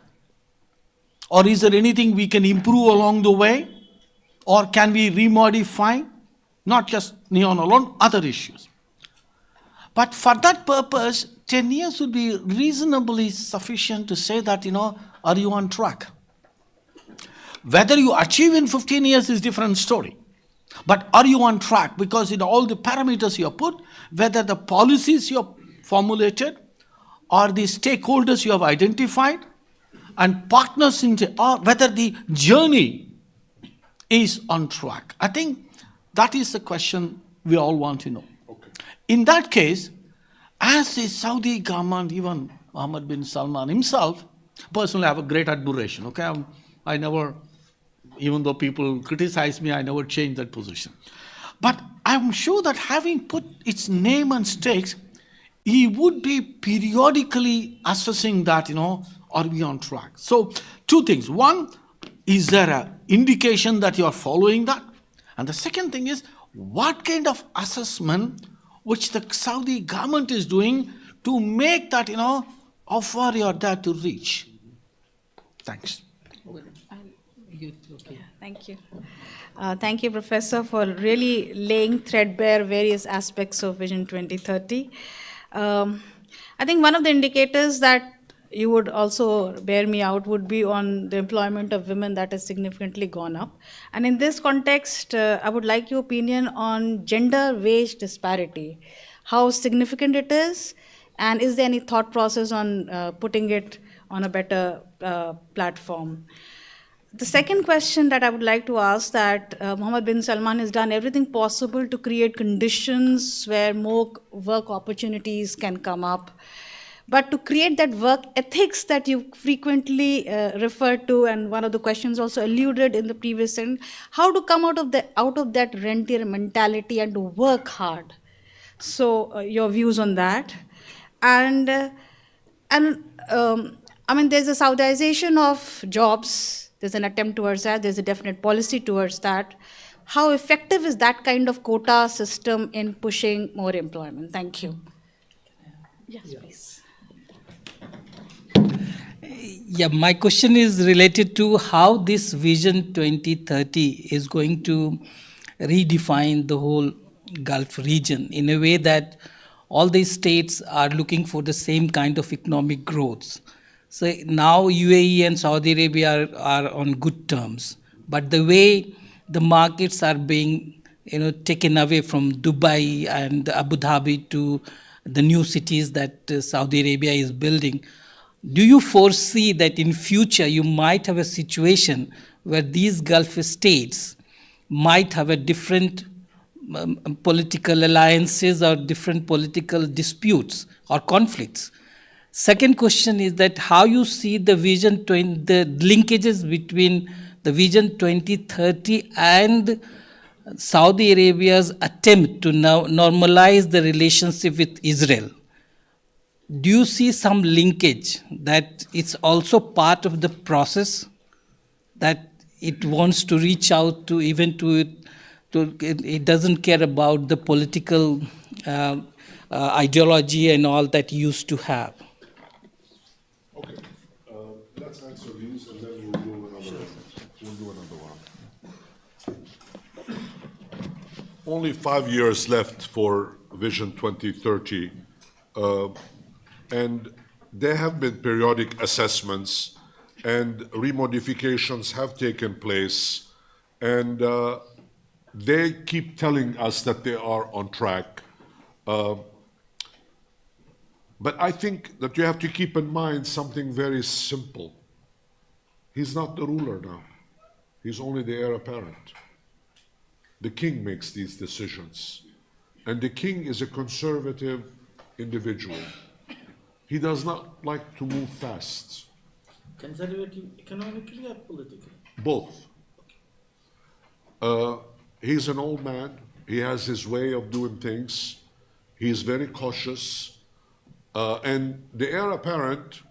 [SPEAKER 3] or is there anything we can improve along the way, or can we remodify, not just neon alone, other issues. But for that purpose, 10 years would be reasonably sufficient to say that, are you on track? Whether you achieve in 15 years is a different story. But are you on track? Because in all the parameters you have put, whether the policies you have formulated, or the stakeholders you have identified, and partners, or whether the journey is on track. I think that is the question we all want to know. Okay. In that case, as the Saudi government, even Mohammed bin Salman himself, personally I have a great admiration. Okay, I never, even though people criticize me, I never change that position. But I'm sure that having put its name and stakes, he would be periodically assessing that, are we on track? So 2 things. One, is there an indication that you are following that? And the second thing is, what kind of assessment which the Saudi government is doing to make that, how far you are there to reach? Thanks.
[SPEAKER 4] Thank you. Thank you, Professor, for really laying threadbare various aspects of Vision 2030. I think one of the indicators that you would also bear me out would be on the employment of women that has significantly gone up. And in this context, I would like your opinion on gender wage disparity, how significant it is, and is there any thought process on putting it on a better platform? The second question that I would like to ask, that Mohammed bin Salman has done everything possible to create conditions where more work opportunities can come up. But to create that work ethics that you frequently referred to, and one of the questions also alluded in the previous end, how to come out of that rentier mentality and to work hard. So your views on that. And there's a Saudization of jobs. There's an attempt towards that. There's a definite policy towards that. How effective is that kind of quota system in pushing more employment? Thank you. Yes, please.
[SPEAKER 5] Yeah, my question is related to how this Vision 2030 is going to redefine the whole Gulf region in a way that all these states are looking for the same kind of economic growth. So now UAE and Saudi Arabia are on good terms, but the way the markets are being taken away from Dubai and Abu Dhabi to the new cities that Saudi Arabia is building, do you foresee that in future you might have a situation where these Gulf states might have a different political alliances or different political disputes or conflicts? Second question is that how you see the Vision 20, the linkages between the Vision 2030 and Saudi Arabia's attempt to now normalize the relationship with Israel. Do you see some linkage that it's also part of the process? that it wants to reach out to even to it doesn't care about the political ideology and all that it used to have.
[SPEAKER 1] Okay, let's answer these and then we'll do another one. We'll do another one. Only 5 years left for Vision 2030, and there have been periodic assessments and remodifications have taken place, and they keep telling us that they are on track. But I think that you have to keep in mind something very simple. He's not the ruler now. He's only the heir apparent. The king makes these decisions. And the king is a conservative individual. He does not like to move fast.
[SPEAKER 3] Conservative economically or politically?
[SPEAKER 1] Both. He's an old man. He has his way of doing things. He is very cautious. And the heir apparent,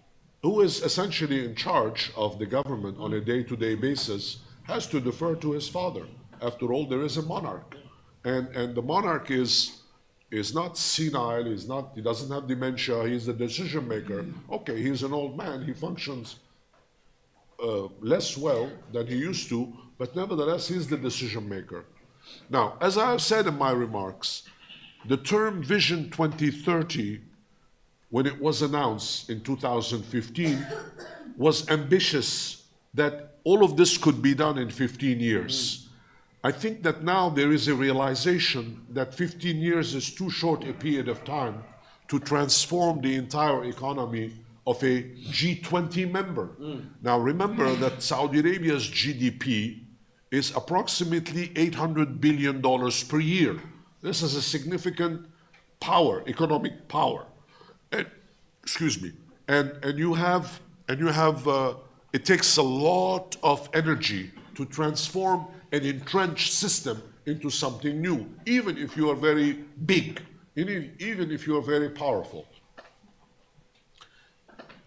[SPEAKER 1] who is essentially in charge of the government on a day-to-day basis, has to defer to his father. After all, there is a monarch. And the monarch is not senile, he doesn't have dementia, he's the decision maker. Okay, he's an old man, he functions less well than he used to, but nevertheless, he's the decision maker. Now, as I have said in my remarks, the term Vision 2030, when it was announced in 2015, was ambitious that all of this could be done in 15 years. I think that now there is a realization that 15 years is too short a period of time to transform the entire economy of a G20 member. Now remember that Saudi Arabia's GDP is approximately $800 billion per year. This is a significant power, economic power. And, excuse me. And you have it takes a lot of energy to transform an entrenched system into something new, even if you are very big, even if you are very powerful.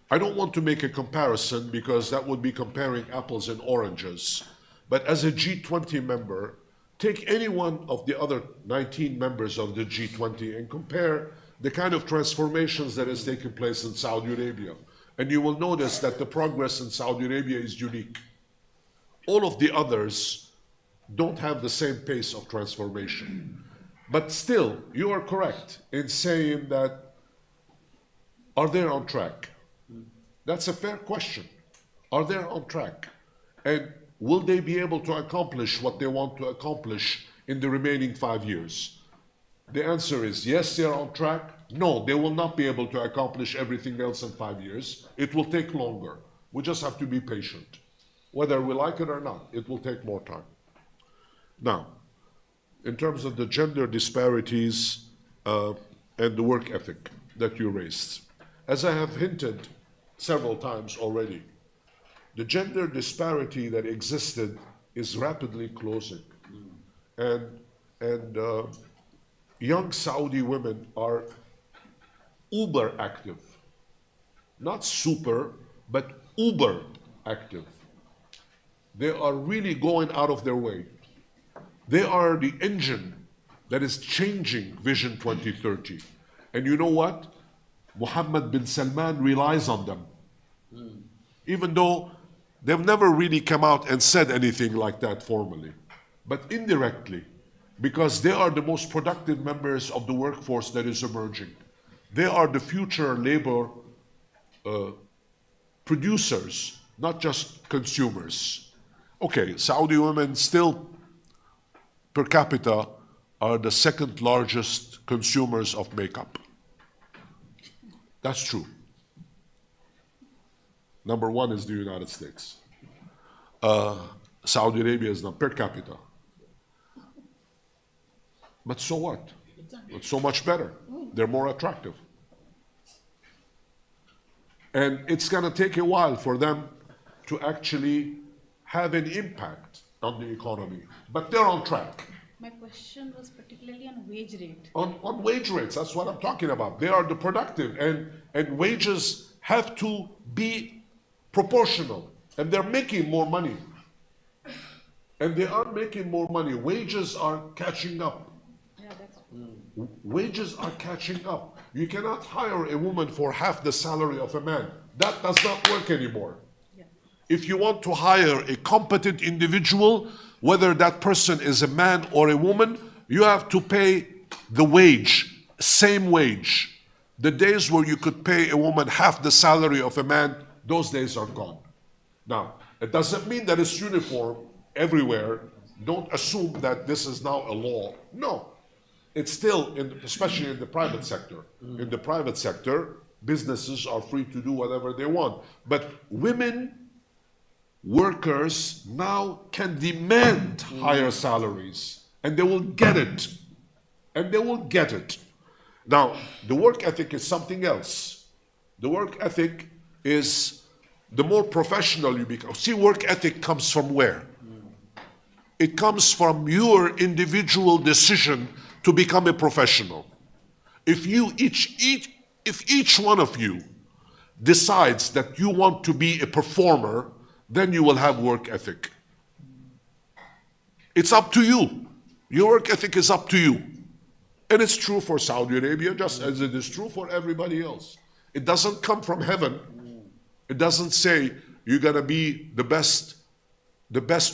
[SPEAKER 1] I don't want to make a comparison because that would be comparing apples and oranges. But as a G20 member, take any one of the other 19 members of the G20 and compare the kind of transformations that has taken place in Saudi Arabia. And you will notice that the progress in Saudi Arabia is unique. All of the others don't have the same pace of transformation. But still, you are correct in saying that, are they on track? That's a fair question. Are they on track? And will they be able to accomplish what they want to accomplish in the remaining 5 years? The answer is yes, they are on track. No, they will not be able to accomplish everything else in 5 years. It will take longer. We just have to be patient. Whether we like it or not, it will take more time. Now, in terms of the gender disparities and the work ethic that you raised, as I have hinted several times already, the gender disparity that existed is rapidly closing. And young Saudi women are uber active. Not super, but uber active. They are really going out of their way. They are the engine that is changing Vision 2030. And you know what? Mohammed bin Salman relies on them. Even though they've never really come out and said anything like that formally. But indirectly, because they are the most productive members of the workforce that is emerging. They are the future labor producers, not just consumers. Okay, Saudi women still, per capita, are the second largest consumers of makeup. That's true. Number one is the United States. Saudi Arabia is not per capita. But so what? It's so much better. They're more attractive. And it's going to take a while for them to actually have an impact on the economy. But they're on track.
[SPEAKER 4] My question was particularly on wage rate.
[SPEAKER 1] On wage rates, that's what I'm talking about. They are the productive, and wages have to be proportional, and they're making more money. And they are making more money. Wages are catching up. Wages are catching up. You cannot hire a woman for half the salary of a man. That does not work anymore. If you want to hire a competent individual, whether that person is a man or a woman, you have to pay the wage, same wage. The days where you could pay a woman half the salary of a man, those days are gone. Now, it doesn't mean that it's uniform everywhere. Don't assume that this is now a law. No. It's still, especially in the private sector. In the private sector, businesses are free to do whatever they want. But women workers now can demand higher salaries, and they will get it. And they will get it. Now, the work ethic is something else. The work ethic is the more professional you become. See, work ethic comes from where? It comes from your individual decision to become a professional. If each one of you decides that you want to be a performer, then you will have work ethic. It's up to you. Your work ethic is up to you. And it's true for Saudi Arabia just as it is true for everybody else. It doesn't come from heaven. It doesn't say you're gonna be the best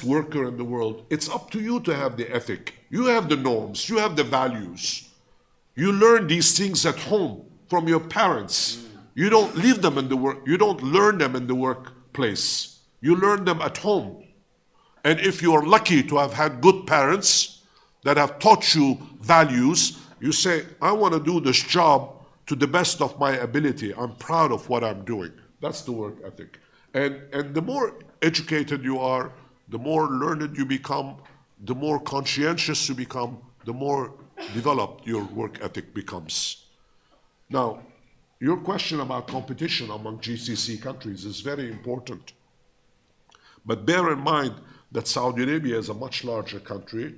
[SPEAKER 1] worker in the world. It's up to you to have the ethic. You have the norms, you have the values. You learn these things at home from your parents. You don't leave them in the work, you don't learn them in the workplace. You learn them at home. And if you are lucky to have had good parents that have taught you values, you say, I want to do this job to the best of my ability. I'm proud of what I'm doing. That's the work ethic. And the more educated you are, the more learned you become, the more conscientious you become, the more developed your work ethic becomes. Now, your question about competition among GCC countries is very important. But bear in mind that Saudi Arabia is a much larger country,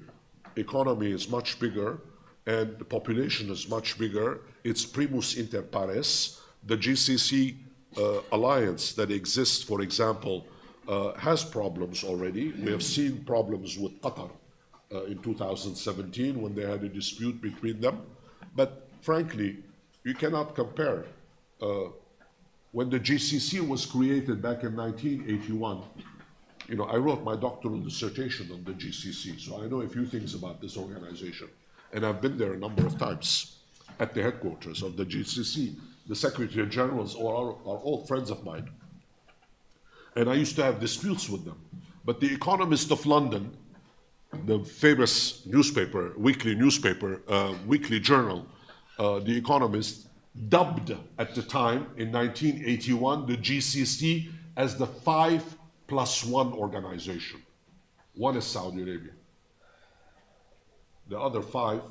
[SPEAKER 1] economy is much bigger, and the population is much bigger. It's primus inter pares. The GCC alliance that exists, for example, has problems already. We have seen problems with Qatar in 2017 when they had a dispute between them. But frankly, you cannot compare. When the GCC was created back in 1981, you know, I wrote my doctoral dissertation on the GCC, so I know a few things about this organization. And I've been there a number of times at the headquarters of the GCC. The Secretary Generals are all friends of mine. And I used to have disputes with them. But the Economist of London, the famous newspaper, weekly journal, The Economist, dubbed at the time in 1981 the GCC as the 5+1 organization. One is Saudi Arabia. The other 5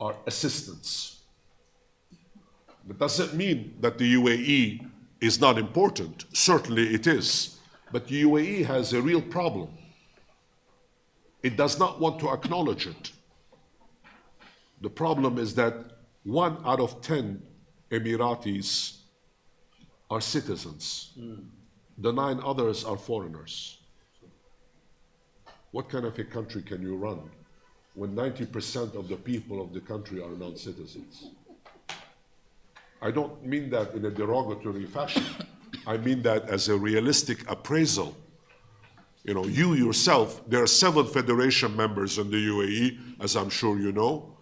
[SPEAKER 1] are assistants. That doesn't mean that the UAE is not important. Certainly it is. But the UAE has a real problem. It does not want to acknowledge it. The problem is that 1 out of 10 Emiratis are citizens. The 9 others are foreigners. What kind of a country can you run when 90% of the people of the country are non-citizens? I don't mean that in a derogatory fashion. I mean that as a realistic appraisal. You know, you yourself, there are 7 federation members in the UAE, as I'm sure you know,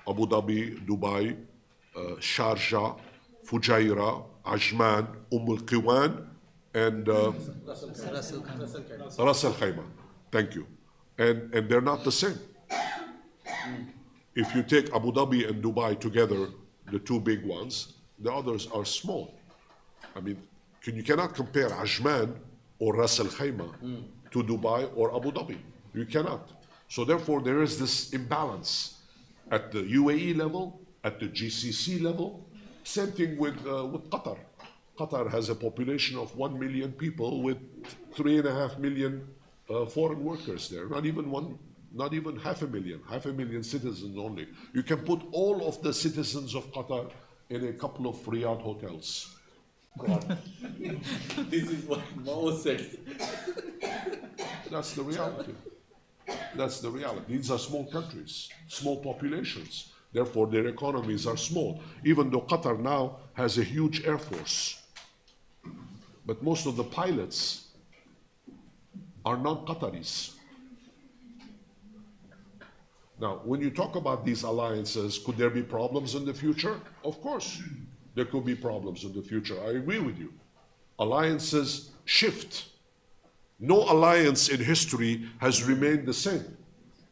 [SPEAKER 1] Abu Dhabi, Dubai, Sharjah, Fujairah, Ajman, Al Qiwan, and Ras Al Khaimah. Thank you. And they're not the same. If you take Abu Dhabi and Dubai together, the 2 big ones, the others are small. I mean, you cannot compare Ajman or Ras Al Khaimah to Dubai or Abu Dhabi. You cannot. So therefore, there is this imbalance at the UAE level, at the GCC level. Same thing with Qatar. Qatar has a population of 1 million people with 3.5 million foreign workers there. Not even 500,000 citizens only. You can put all of the citizens of Qatar in a couple of Riyadh hotels.
[SPEAKER 6] God. This is what Mao said.
[SPEAKER 1] That's the reality. That's the reality. These are small countries, small populations. Therefore, their economies are small. Even though Qatar now has a huge air force, but most of the pilots are non-Qataris. Now, when you talk about these alliances, could there be problems in the future? Of course, there could be problems in the future. I agree with you. Alliances shift. No alliance in history has remained the same.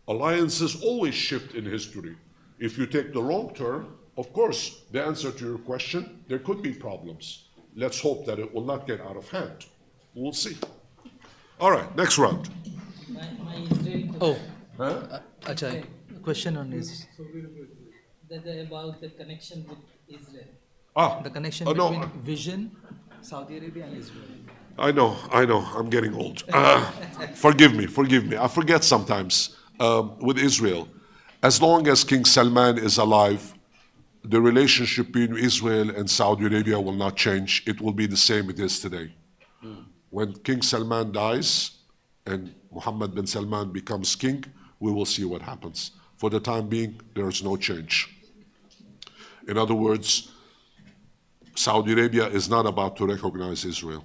[SPEAKER 1] Alliances always shift in history. If you take the wrong turn, of course, the answer to your question, there could be problems. Let's hope that it will not get out of hand. We'll see. All right, next round.
[SPEAKER 5] My Israel
[SPEAKER 2] Oh,
[SPEAKER 1] Huh?
[SPEAKER 2] acha, question on is
[SPEAKER 5] about the connection with Israel.
[SPEAKER 1] Ah,
[SPEAKER 2] the connection
[SPEAKER 1] oh, no,
[SPEAKER 2] between vision, Saudi Arabia and Israel.
[SPEAKER 1] I know, I'm getting old. Forgive me. I forget sometimes with Israel. As long as King Salman is alive, the relationship between Israel and Saudi Arabia will not change. It will be the same it is today. When King Salman dies and Mohammed bin Salman becomes king, we will see what happens. For the time being, there is no change. In other words, Saudi Arabia is not about to recognize Israel.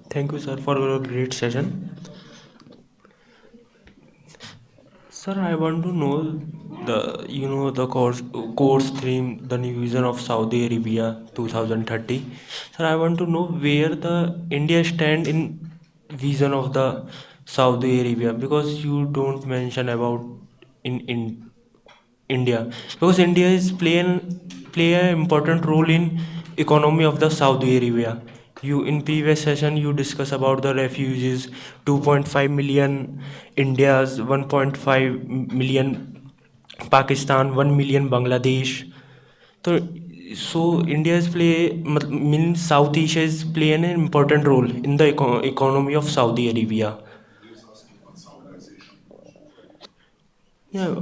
[SPEAKER 6] Thank you, sir, for your great session. Sir, I want to know the course theme, the new vision of Saudi Arabia 2030. Sir, I want to know where the India stand in vision of the Saudi Arabia, because you don't mention about in India, because India is play an important role in economy of the Saudi Arabia. You in previous session you discuss about the refugees, 2.5 million India's, 1.5 million Pakistan, 1 million Bangladesh. So, so India's means South Asia is play an important role in the economy of Saudi Arabia. Yeah.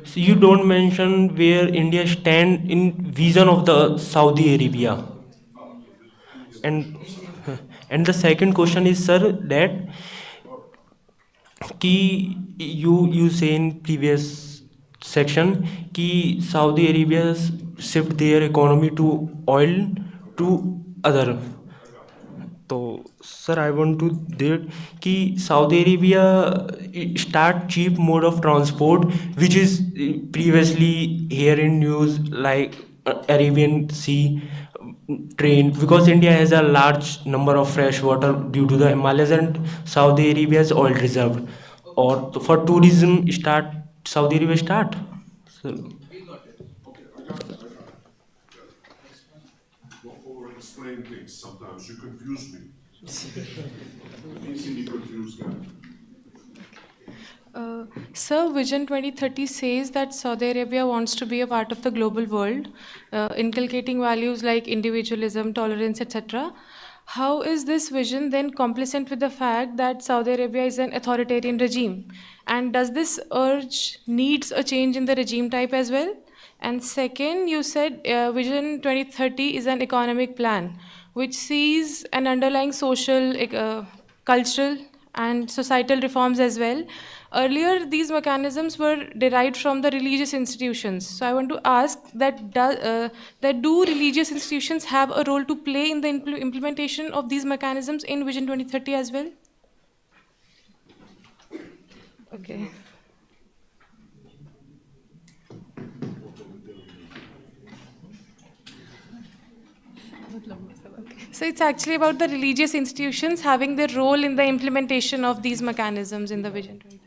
[SPEAKER 6] So you don't mention where India stand in vision of the Saudi Arabia. And and the second question is, sir, that कि you say in previous section कि Saudi Arabia shift their economy to oil to other. तो sir I want to that कि Saudi Arabia start cheap mode of transport which is previously here in news like Arabian Sea train, because India has a large number of fresh water due to the Himalayas and Saudi Arabia's oil reserve, or for tourism start Saudi Arabia start. So,
[SPEAKER 1] Don't over-explain things sometimes. You confuse me. Easily confused guy.
[SPEAKER 7] Sir, Vision 2030 says that Saudi Arabia wants to be a part of the global world, inculcating values like individualism, tolerance, etc. How is this vision then complacent with the fact that Saudi Arabia is an authoritarian regime? And does this urge needs a change in the regime type as well? And second, you said Vision 2030 is an economic plan which sees an underlying social, cultural, and societal reforms as well. Earlier, these mechanisms were derived from the religious institutions. So I want to ask that do religious institutions have a role to play in the implementation of these mechanisms in Vision 2030 as well? Okay. So it's actually about the religious institutions having their role in the implementation of these mechanisms in the Vision 2030.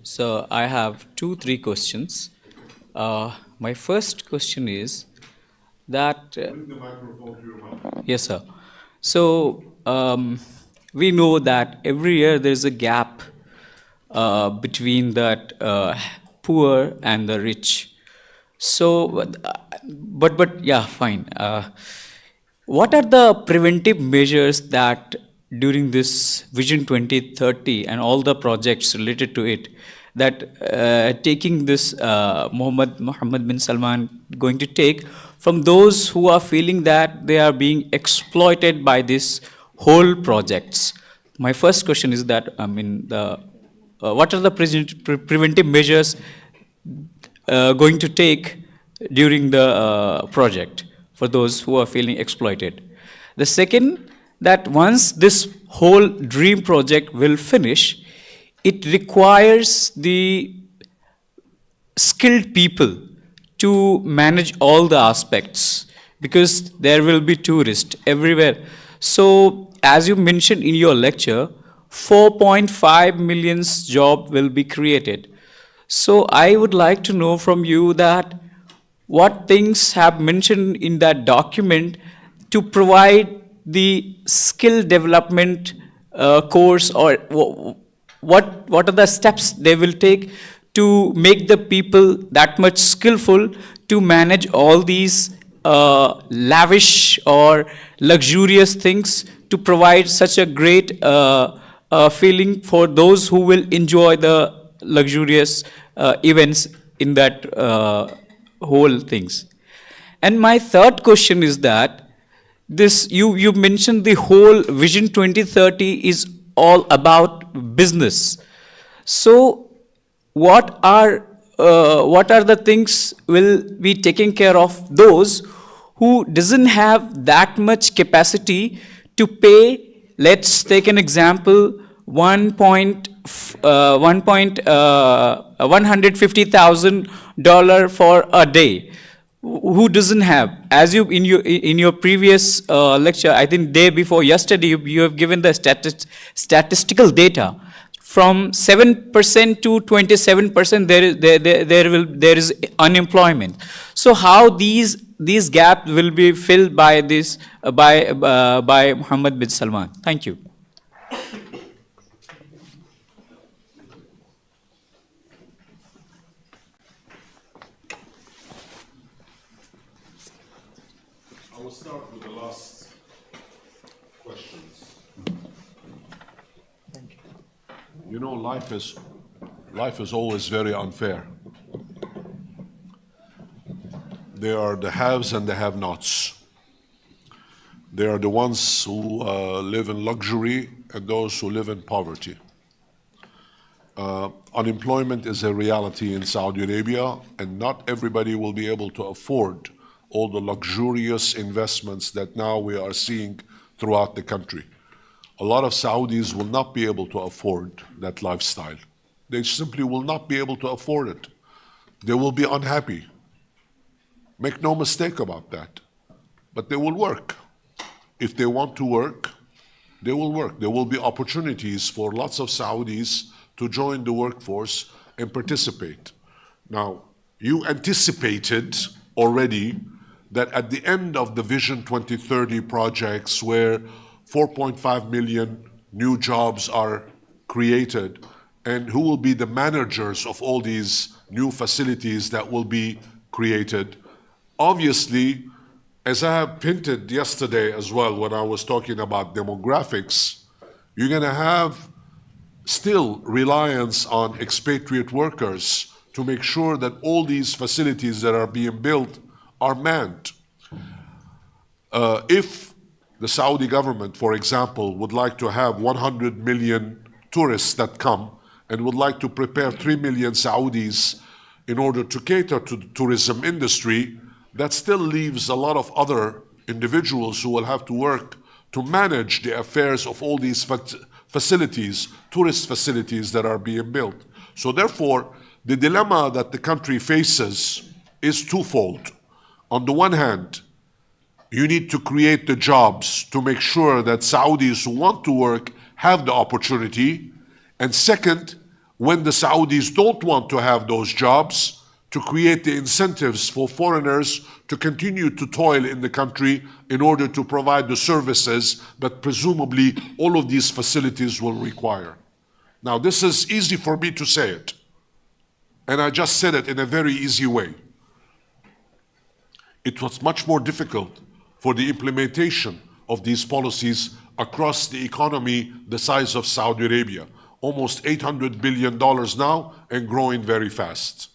[SPEAKER 8] So I have three questions. My first question is that
[SPEAKER 1] Bring the microphone to your mouth.
[SPEAKER 8] yes, sir. So we know that every year there is a gap between that poor and the rich. So, but yeah, fine. What are the preventive measures that during this Vision 2030 and all the projects related to it, that taking this Mohammed bin Salman going to take from those who are feeling that they are being exploited by this whole projects? My first question is that, I mean, what are the preventive measures going to take during the project for those who are feeling exploited? The second, that once this whole dream project will finish, it requires the skilled people to manage all the aspects, because there will be tourists everywhere. So, as you mentioned in your lecture, 4.5 million job will be created. So I would like to know from you that what things have mentioned in that document to provide the skill development course, or what are the steps they will take to make the people that much skillful to manage all these lavish or luxurious things, to provide such a great feeling for those who will enjoy the luxurious events in that whole things. And my third question is that this, you mentioned the whole Vision 2030 is all about business. So what are the things will be taking care of those who doesn't have that much capacity to pay? Let's take an example, 150,000 dollars for a day. Who doesn't have? As you in your previous lecture, I think day before yesterday, you have given the statistical data. From 7% to 27%, there is unemployment. So how these gaps will be filled by this by Mohammed bin Salman? Thank you.
[SPEAKER 1] I will start with the last questions. Thank you. You know, life is always very unfair. There are the haves and the have-nots. There are the ones who live in luxury and those who live in poverty. Unemployment is a reality in Saudi Arabia, and not everybody will be able to afford all the luxurious investments that now we are seeing throughout the country. A lot of Saudis will not be able to afford that lifestyle. They simply will not be able to afford it. They will be unhappy. Make no mistake about that. But they will work. If they want to work, they will work. There will be opportunities for lots of Saudis to join the workforce and participate. Now, you anticipated already that at the end of the Vision 2030 projects, where 4.5 million new jobs are created, and who will be the managers of all these new facilities that will be created. Obviously, as I have hinted yesterday as well when I was talking about demographics, you're going to have still reliance on expatriate workers to make sure that all these facilities that are being built are manned. If the Saudi government, for example, would like to have 100 million tourists that come and would like to prepare 3 million Saudis in order to cater to the tourism industry, that still leaves a lot of other individuals who will have to work to manage the affairs of all these facilities, tourist facilities that are being built. So therefore, the dilemma that the country faces is twofold. On the one hand, you need to create the jobs to make sure that Saudis who want to work have the opportunity. And second, when the Saudis don't want to have those jobs, to create the incentives for foreigners to continue to toil in the country in order to provide the services that presumably all of these facilities will require. Now, this is easy for me to say it, and I just said it in a very easy way. It was much more difficult for the implementation of these policies across the economy the size of Saudi Arabia, almost $800 billion now and growing very fast.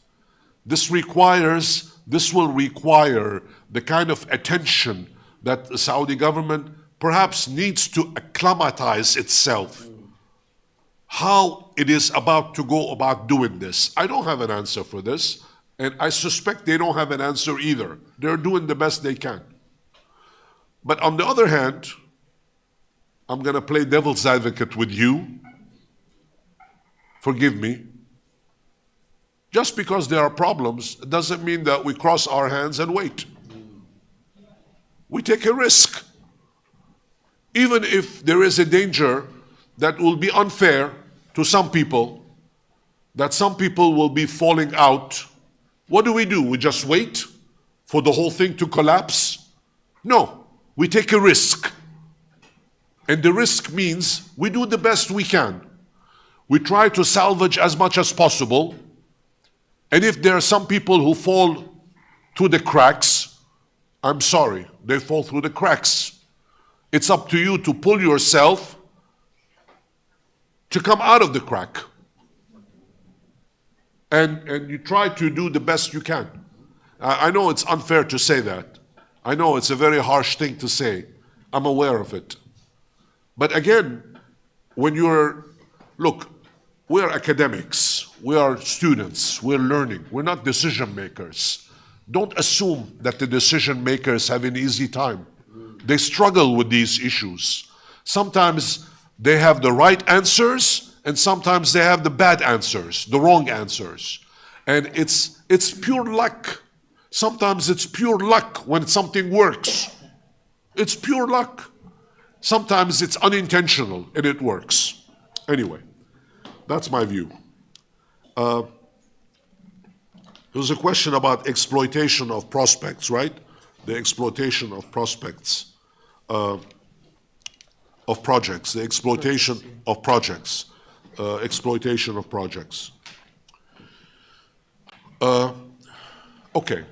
[SPEAKER 1] This will require the kind of attention that the Saudi government perhaps needs to acclimatize itself. How it is about to go about doing this. I don't have an answer for this, and I suspect they don't have an answer either. They're doing the best they can. But on the other hand, I'm going to play devil's advocate with you. Forgive me. Just because there are problems doesn't mean that we cross our hands and wait. We take a risk. Even if there is a danger that will be unfair to some people, that some people will be falling out, what do? We just wait for the whole thing to collapse? No, we take a risk. And the risk means we do the best we can. We try to salvage as much as possible. And if there are some people who fall through the cracks, I'm sorry, they fall through the cracks. It's up to you to pull yourself to come out of the crack. And you try to do the best you can. I know it's unfair to say that. I know it's a very harsh thing to say. I'm aware of it. But again, look, we're academics, we are students, we're learning, we're not decision makers. Don't assume that the decision makers have an easy time. They struggle with these issues. Sometimes they have the right answers, and sometimes they have the bad answers, the wrong answers. And it's pure luck. Sometimes it's pure luck when something works. It's pure luck. Sometimes it's unintentional and it works. Anyway, that's my view. There was a question about exploitation of prospects, right? The exploitation of prospects, of projects, the exploitation of projects, exploitation of projects. Okay.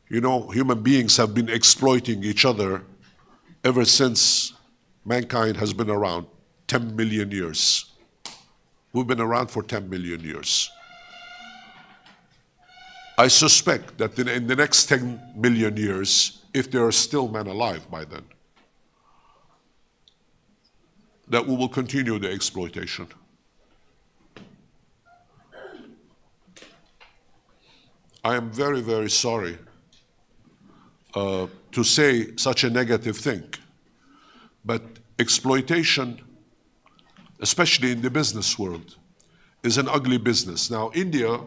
[SPEAKER 1] You know, human beings have been exploiting each other ever since mankind has been around, 10 million years. We've been around for 10 million years. I suspect that in the next 10 million years, if there are still men alive by then, that we will continue the exploitation. I am very, very sorry to say such a negative thing, but exploitation, especially in the business world, is an ugly business. Now, India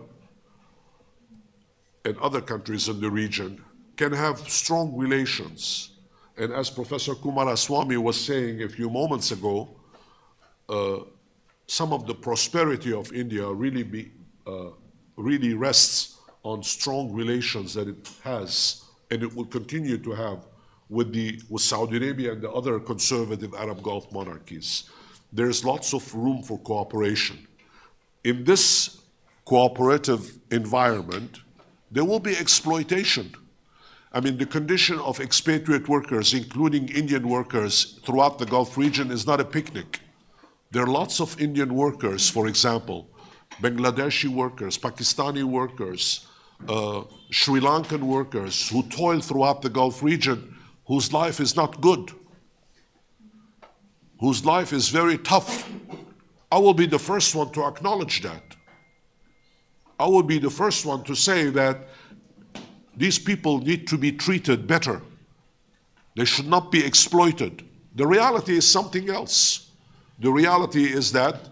[SPEAKER 1] and other countries in the region can have strong relations. And as Professor Kumaraswamy was saying a few moments ago, some of the prosperity of India really rests on strong relations that it has and it will continue to have with Saudi Arabia and the other conservative Arab Gulf monarchies. There's lots of room for cooperation. In this cooperative environment, there will be exploitation. I mean, the condition of expatriate workers, including Indian workers throughout the Gulf region, is not a picnic. There are lots of Indian workers, for example, Bangladeshi workers, Pakistani workers, Sri Lankan workers who toil throughout the Gulf region, whose life is not good, whose life is very tough. I will be the first one to acknowledge that. I will be the first one to say that these people need to be treated better. They should not be exploited. The reality is something else. The reality is that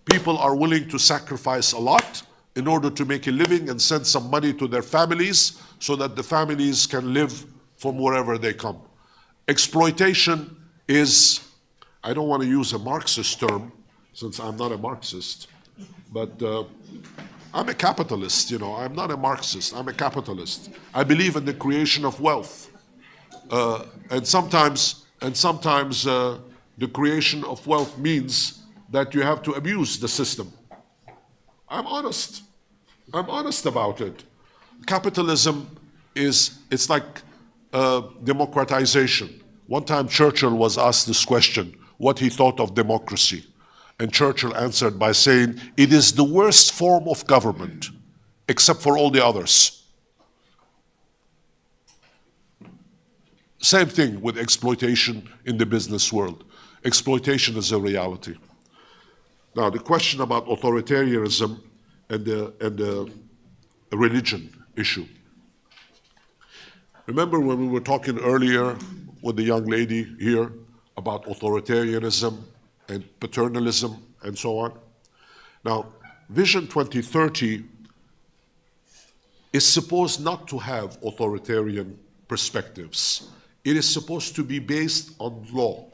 [SPEAKER 1] people are willing to sacrifice a lot in order to make a living and send some money to their families so that the families can live from wherever they come. Exploitation is, I don't want to use a Marxist term since I'm not a Marxist, but I'm a capitalist, you know. I'm not a Marxist, I'm a capitalist. I believe in the creation of wealth. And sometimes the creation of wealth means that you have to abuse the system. I'm honest. I'm honest about it. Capitalism it's like democratization. One time Churchill was asked this question, what he thought of democracy. And Churchill answered by saying, it is the worst form of government, except for all the others. Same thing with exploitation in the business world. Exploitation is a reality. Now, the question about authoritarianism and the religion issue. Remember when we were talking earlier with the young lady here about authoritarianism and paternalism and so on? Now, Vision 2030 is supposed not to have authoritarian perspectives. It is supposed to be based on law.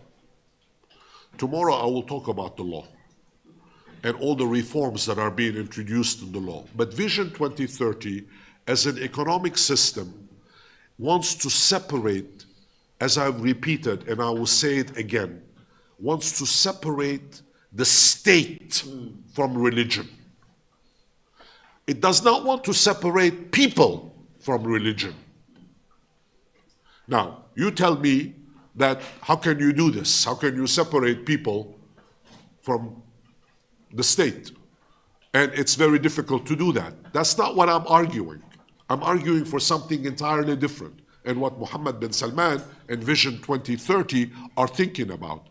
[SPEAKER 1] Tomorrow I will talk about the law and all the reforms that are being introduced in the law. But Vision 2030, as an economic system, wants to separate, as I've repeated, and I will say it again, wants to separate the state from religion. It does not want to separate people from religion. Now, you tell me that how can you do this? How can you separate people from the state? And it's very difficult to do that. That's not what I'm arguing. I'm arguing for something entirely different, and what Mohammed bin Salman and Vision 2030 are thinking about.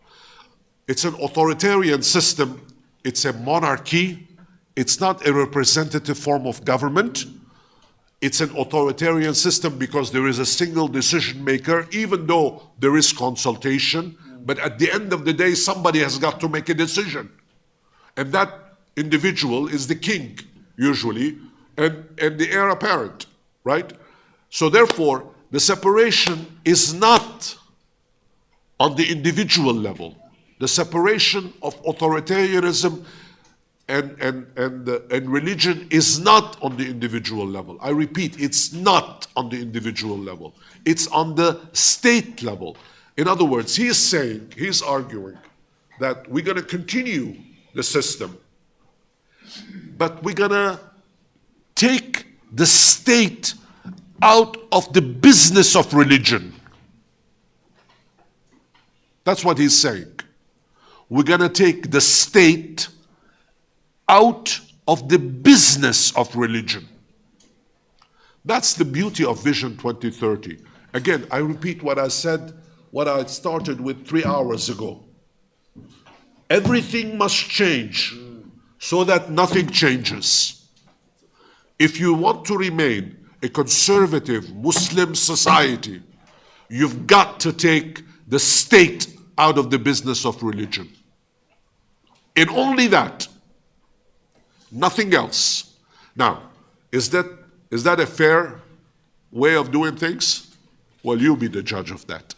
[SPEAKER 1] It's an authoritarian system, it's a monarchy, it's not a representative form of government. It's an authoritarian system because there is a single decision maker, even though there is consultation, but at the end of the day, somebody has got to make a decision. And that individual is the king, usually, and the heir apparent, right? So therefore, the separation is not on the individual level. The separation of authoritarianism and religion is not on the individual level. I repeat, it's not on the individual level. It's on the state level. In other words, he's arguing that we're going to continue the system, but we're going to take the state out of the business of religion. That's what he's saying. We're going to take the state out of the business of religion. That's the beauty of Vision 2030. Again, I repeat what I said, what I started with 3 hours ago. Everything must change so that nothing changes. If you want to remain a conservative Muslim society, you've got to take the state out of the business of religion. And only that. Nothing else. Now, is that a fair way of doing things? Well, you be the judge of that.